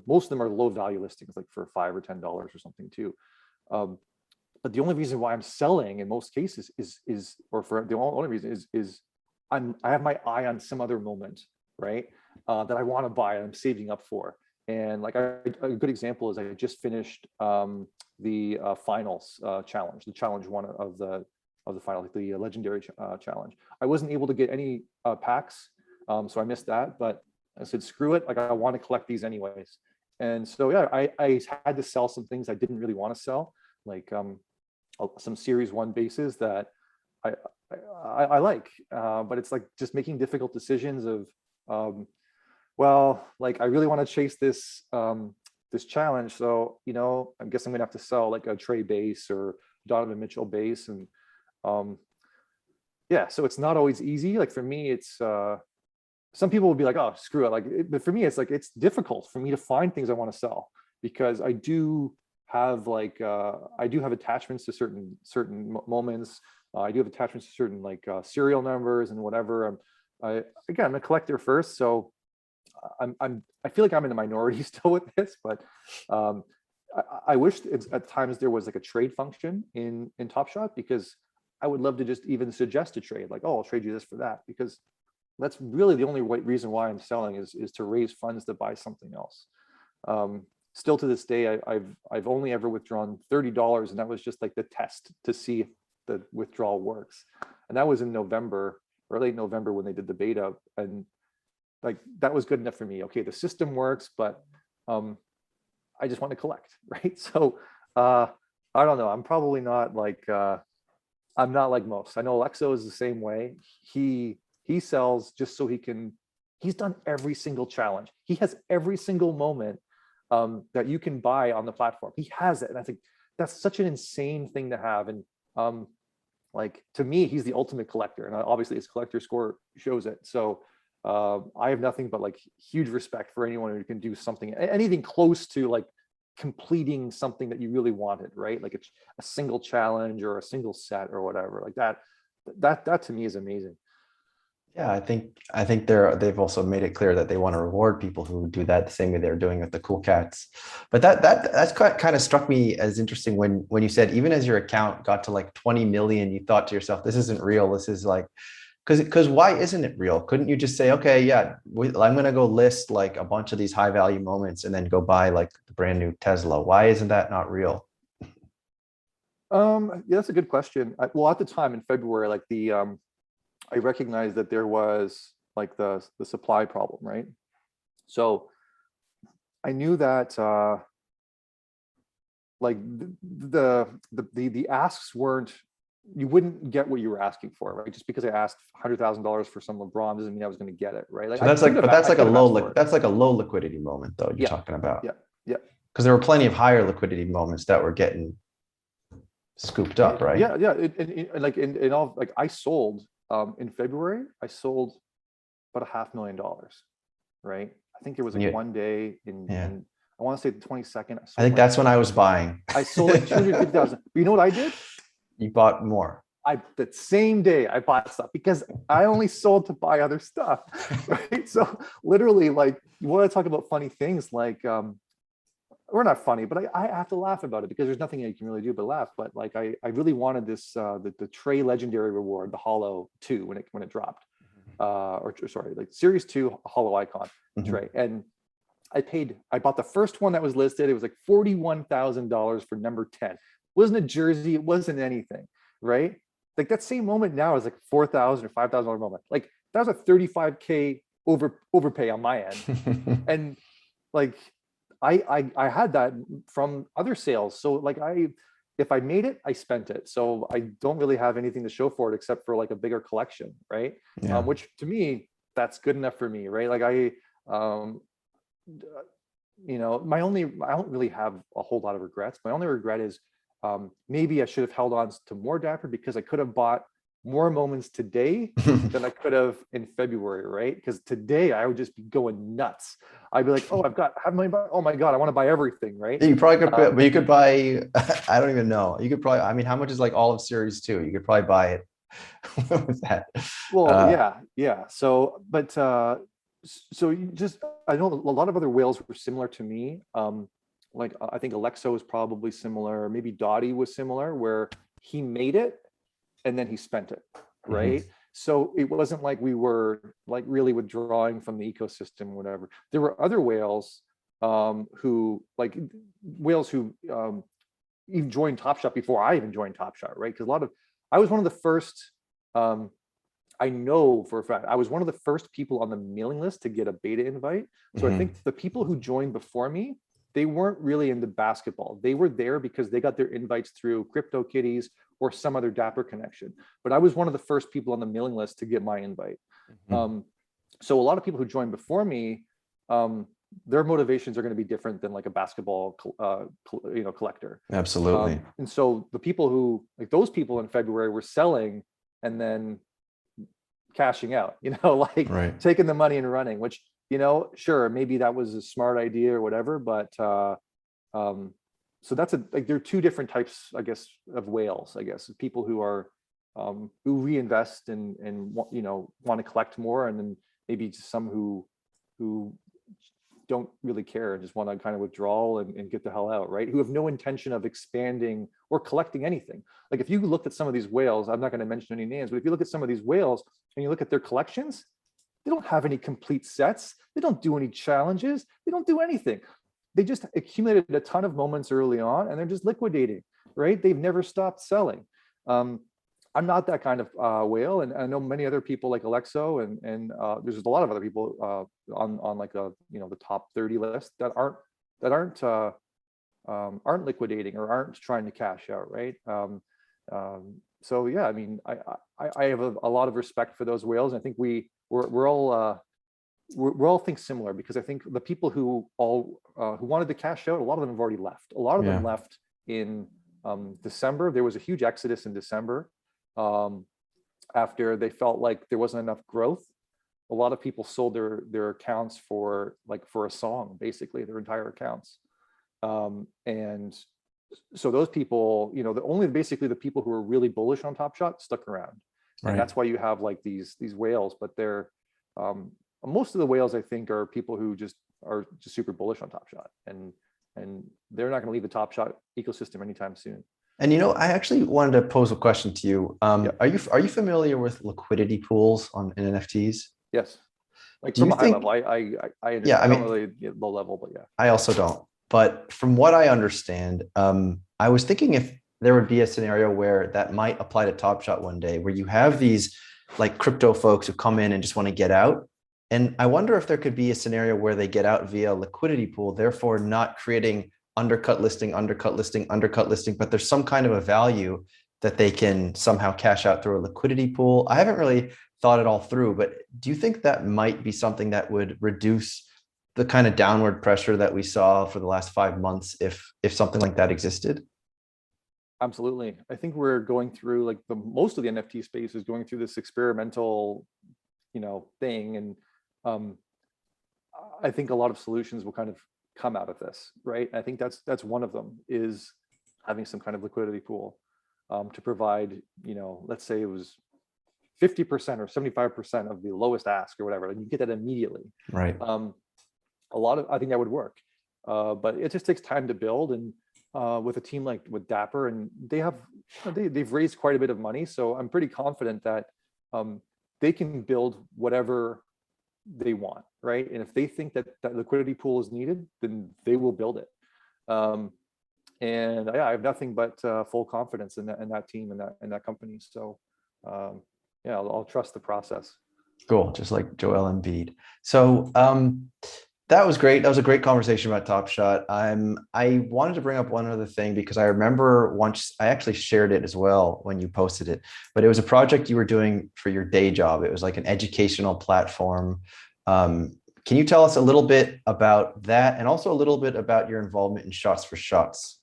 most of them are low value listings, like for $5 or $10 or something too. But the only reason why I'm selling in most cases is or for the only reason is I have my eye on some other moment, right? That I want to buy and I'm saving up for. And like a good example is I just finished the finals challenge, the challenge one of the final, like the legendary challenge. I wasn't able to get any packs, so I missed that. But I said, screw it, like I want to collect these anyways. And so yeah, I had to sell some things I didn't really want to sell, like some series 1 bases that I like, but it's like just making difficult decisions of well, like I really want to chase this this challenge, so you know, I guess I'm gonna have to sell like a Trey base or Donovan Mitchell base. And yeah, so it's not always easy. Like for me, it's some people will be like, oh, screw it, like but for me it's like it's difficult for me to find things I want to sell, because I do have like I do have attachments to certain moments. I do have attachments to certain like serial numbers and whatever. Again, I'm a collector first, so I feel like I'm in the minority still with this, but I wish at times there was like a trade function in Top Shot, because I would love to just even suggest a trade, like, oh, I'll trade you this for that, because that's really the only reason why I'm selling is to raise funds to buy something else. Still to this day, I've only ever withdrawn $30, and that was just like the test to see if the withdrawal works. And that was in November or late November when they did the beta, and like that was good enough for me. Okay, the system works, but I just want to collect, right? So I don't know. I'm probably not like I'm not like most. I know Alexo is the same way. He sells just so he can. He's done every single challenge. He has every single moment that you can buy on the platform. He has it, and I think that's such an insane thing to have. And like to me, he's the ultimate collector, and obviously his collector score shows it. So I have nothing but like huge respect for anyone who can do something, anything close to like completing something that you really wanted, right? Like a single challenge or a single set or whatever, like that to me is amazing. Yeah, I think they've also made it clear that they want to reward people who do that the same way they're doing with the cool cats. But that's kind of struck me as interesting when you said even as your account got to like 20 million, you thought to yourself, this isn't real. This is like because why isn't it real? Couldn't you just say, okay, yeah, I'm gonna go list like a bunch of these high value moments and then go buy like the brand new Tesla? Why isn't that not real? Yeah, that's a good question. Well, at the time in February, like I recognized that there was like the supply problem, right? So I knew that like the asks weren't, you wouldn't get what you were asking for, right? Just because I asked $100,000 for some LeBron doesn't mean I was going to get it, right? Like So I that's could like, have, but that's I like a could have low asked for it. that's like a low liquidity moment though, you're Yeah, talking about. yeah, yeah. Because there were plenty of higher liquidity moments that were getting scooped up, right? Yeah, yeah. Like in all, like I sold in February, I sold about $500,000, right? I think there was And like you, one day yeah, in I want to say the 22nd, I I sold think like that's when I was buying. I sold like 250,000. But you know what I did? You bought more. I that same day I bought stuff because I only sold to buy other stuff, right? So literally, like you want to talk about funny things, like we're not funny, but I have to laugh about it because there's nothing you can really do but laugh. But like I really wanted this the Trey Legendary Reward, the Hollow 2 when it dropped, or sorry, like Series 2 Hollow Icon Mhm. Trey, and I bought the first one that was listed. It was like $41,000 for number 10. It wasn't a jersey, it wasn't anything, right? Like that same moment now is like 4,000 or $5,000 moment. Like that was a 35K overpay on my end. And like I had that from other sales. So like if I made it, I spent it. So I don't really have anything to show for it except for like a bigger collection, right? Yeah. Which to me, that's good enough for me, right? Like um, my only, I don't really have a whole lot of regrets. My only regret is maybe I should have held on to more Dapper because I could have bought more moments today than I could have in February, right? Because today I would just be going nuts. I'd be like, oh, I've got half a million bucks. Oh my God, I want to buy everything, right? You probably could, Um, but you could buy, I don't even know. You could probably, I mean, how much is like all of Series 2? You could probably buy it with that. well, Uh, yeah, yeah. So, but so you just, I know a lot of other whales were similar to me. Like I think Alexo was probably similar. Maybe Dottie was similar, where he made it and then he spent it, mhm. right? So it wasn't like we were like really withdrawing from the ecosystem, or whatever. There were other whales who like whales who even joined Top Shot before I even joined Top Shot, right? Because I was one of the first. Um, I know for a fact I was one of the first people on the mailing list to get a beta invite. So I Mhm. think the people who joined before me, they weren't really into basketball. They were there because they got their invites through CryptoKitties or some other Dapper connection. But I was one of the first people on the mailing list to get my invite. Mhm. Um, so a lot of people who joined before me, um, their motivations are going to be different than like a basketball, collector. Absolutely. And so the people who, like those people in February, were selling and then cashing out, like Right. taking the money and running, which, sure, maybe that was a smart idea or whatever, but um, so that's like there are two different types, I guess, of whales, I guess, people who are who reinvest and want to collect more, and then maybe just some who don't really care and just want to kind of withdraw and get the hell out, right? Who have no intention of expanding or collecting anything. Like if you looked at some of these whales, I'm not going to mention any names, but if you look at some of these whales and you look at their collections, they don't have any complete sets. They don't do any challenges. They don't do anything. They just accumulated a ton of moments early on and they're just liquidating, right? They've never stopped selling. Um, I'm not that kind of whale, and I know many other people like Alexo, and there's a lot of other people on like the top 30 list that aren't liquidating or aren't trying to cash out, right? So yeah, I mean, I have a lot of respect for those whales. I think we're all we're all think similar, because I think the people who wanted to cash out, a lot of them have already left. A lot of them Yeah. left in December. There was a huge exodus in December um, after they felt like there wasn't enough growth. A lot of people sold their accounts for a song, basically their entire accounts. And so those people, basically the people who were really bullish on Top Shot stuck around. And Right. that's why you have like these whales, but they're most of the whales I think are people who just are just super bullish on Top Shot, and they're not going to leave the Top Shot ecosystem anytime soon. And I actually wanted to pose a question to you. Yeah. Are you familiar with liquidity pools in NFTs? Yes. Like Do you from a high think? level, I Yeah, understand. I I don't mean, really get low level, but yeah. I also don't. But from what I understand, I was thinking if there would be a scenario where that might apply to Top Shot one day, where you have these like crypto folks who come in and just want to get out. And I wonder if there could be a scenario where they get out via liquidity pool, therefore not creating undercut listing, undercut listing, undercut listing, but there's some kind of a value that they can somehow cash out through a liquidity pool. I haven't really thought it all through, but do you think that might be something that would reduce the kind of downward pressure that we saw for the last 5 months if something like that existed? Absolutely. I think we're going through like most of the NFT space is going through this experimental, thing. And um, I think a lot of solutions will kind of come out of this, right? I think that's one of them is having some kind of liquidity pool to provide, let's say it was 50% or 75% of the lowest ask or whatever, and you get that immediately. Right. I think that would work. But it just takes time to build. And with a team like with Dapper, and they've raised quite a bit of money. So I'm pretty confident that they can build whatever they want, right? And if they think that that liquidity pool is needed, then they will build it. And I have nothing but full confidence in that team and that company. So yeah, I'll trust the process. Cool. Just like Joel Embiid. So that was great. That was a great conversation about Top Shot. I wanted to bring up one other thing because I remember once I actually shared it as well when you posted it, but it was a project you were doing for your day job. It was like an educational platform. Can you tell us a little bit about that and also a little bit about your involvement in Shots for Shots?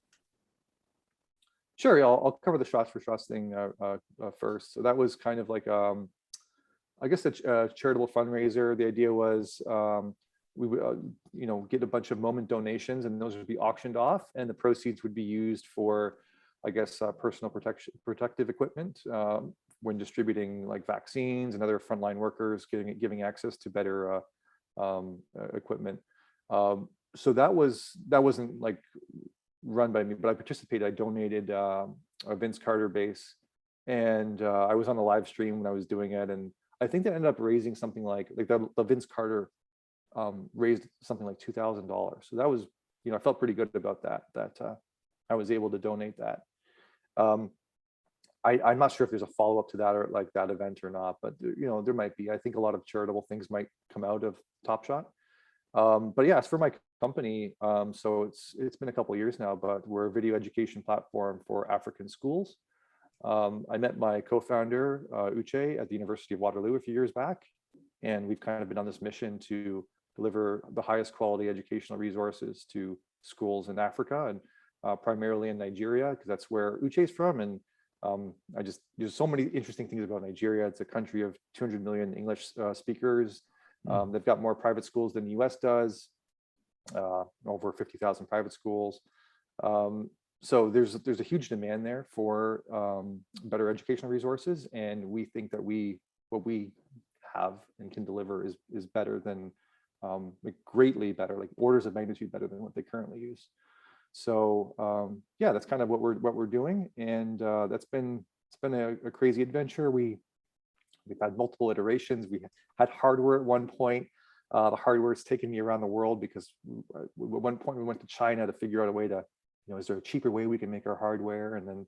Sure, yeah, I'll cover the Shots for Shots thing first. So that was kind of like I guess a charitable fundraiser. The idea was we would get a bunch of moment donations, and those would be auctioned off, and the proceeds would be used for, I guess, personal protective equipment when distributing like vaccines and other frontline workers, giving access to better equipment. So that wasn't like run by me, but I participated. I donated a Vince Carter base, and I was on the live stream when I was doing it, and I think that ended up raising something like the Vince Carter raised something like $2,000. So that was, I felt pretty good about that I was able to donate that. I'm not sure if there's a follow-up to that or like that event or not, but there might be. I think a lot of charitable things might come out of Top Shot. But yeah, as for my company, so it's been a couple of years now, but we're a video education platform for African schools. I met my co-founder, Uche, at the University of Waterloo a few years back, and we've kind of been on this mission to deliver the highest quality educational resources to schools in Africa and primarily in Nigeria, because that's where Uche is from. And there's so many interesting things about Nigeria. It's a country of 200 million English speakers. They've got more private schools than the US does, over 50,000 private schools. So there's a huge demand there for better educational resources, and we think that what we have and can deliver is better than like greatly better, like orders of magnitude better than what they currently use. So yeah, that's kind of what we're doing, and it's been a crazy adventure. We've had multiple iterations. We had hardware at one point. The hardware's taken me around the world because at one point we went to China to figure out a way to, is there a cheaper way we can make our hardware? And then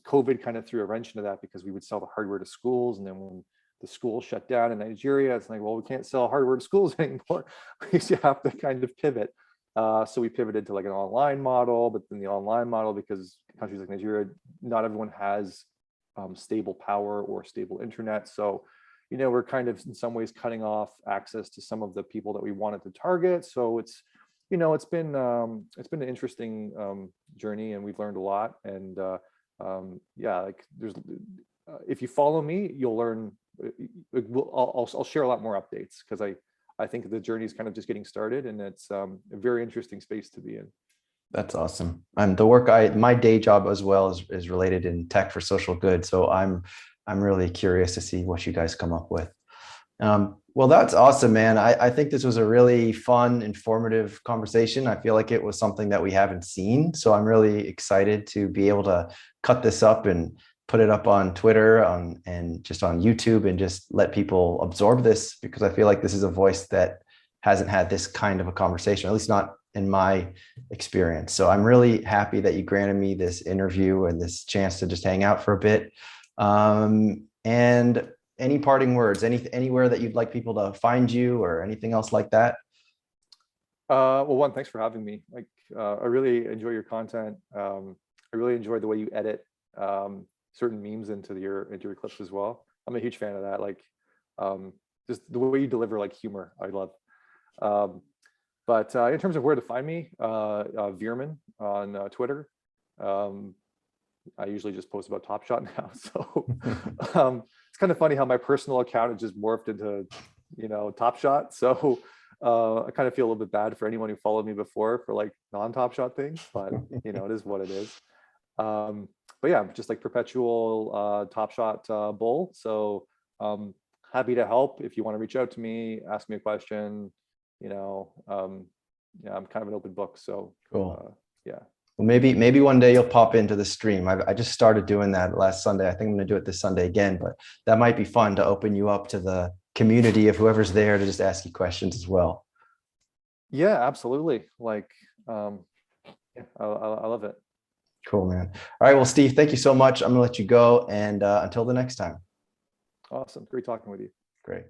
COVID kind of threw a wrench into that because we would sell the hardware to schools. And then when the schools shut down in Nigeria, it's like, well, we can't sell hardware to schools anymore. We have to kind of pivot. So we pivoted to like an online model, but then the online model, because countries like Nigeria, not everyone has stable power or stable internet. So, we're kind of in some ways cutting off access to some of the people that we wanted to target. So it's been an interesting journey, and we've learned a lot. And yeah, like if you follow me, you'll learn. I'll share a lot more updates because I think the journey is kind of just getting started, and it's a very interesting space to be in. That's awesome. And my day job as well is related in tech for social good. So I'm I'm really curious to see what you guys come up with. Well, that's awesome, man. I think this was a really fun, informative conversation. I feel like it was something that we haven't seen. So I'm really excited to be able to cut this up and put it up on Twitter and just on YouTube and just let people absorb this, because I feel like this is a voice that hasn't had this kind of a conversation, at least not in my experience. So I'm really happy that you granted me this interview and this chance to just hang out for a bit. And any parting words, anywhere that you'd like people to find you or anything else like that? Well, one, thanks for having me. Like, I really enjoy your content. I really enjoy the way you edit certain memes into your clips as well. I'm a huge fan of that. Like, just the way you deliver like humor, I love. But in terms of where to find me, Veerman on Twitter. I usually just post about Top Shot now. So it's kind of funny how my personal account has just morphed into, Top Shot. So I kind of feel a little bit bad for anyone who followed me before for like non-Top Shot things, but it is what it is. But yeah, I'm just like perpetual Top Shot bull. So happy to help if you want to reach out to me, ask me a question. I'm kind of an open book. So Cool. Yeah. Well, maybe one day you'll pop into the stream. I just started doing that last Sunday. I think I'm going to do it this Sunday again, but that might be fun to open you up to the community of whoever's there to just ask you questions as well. Yeah, absolutely. Like, yeah, I love it. Cool, man. All right. Well, Steve, thank you so much. I'm going to let you go. And until the next time. Awesome. Great talking with you. Great.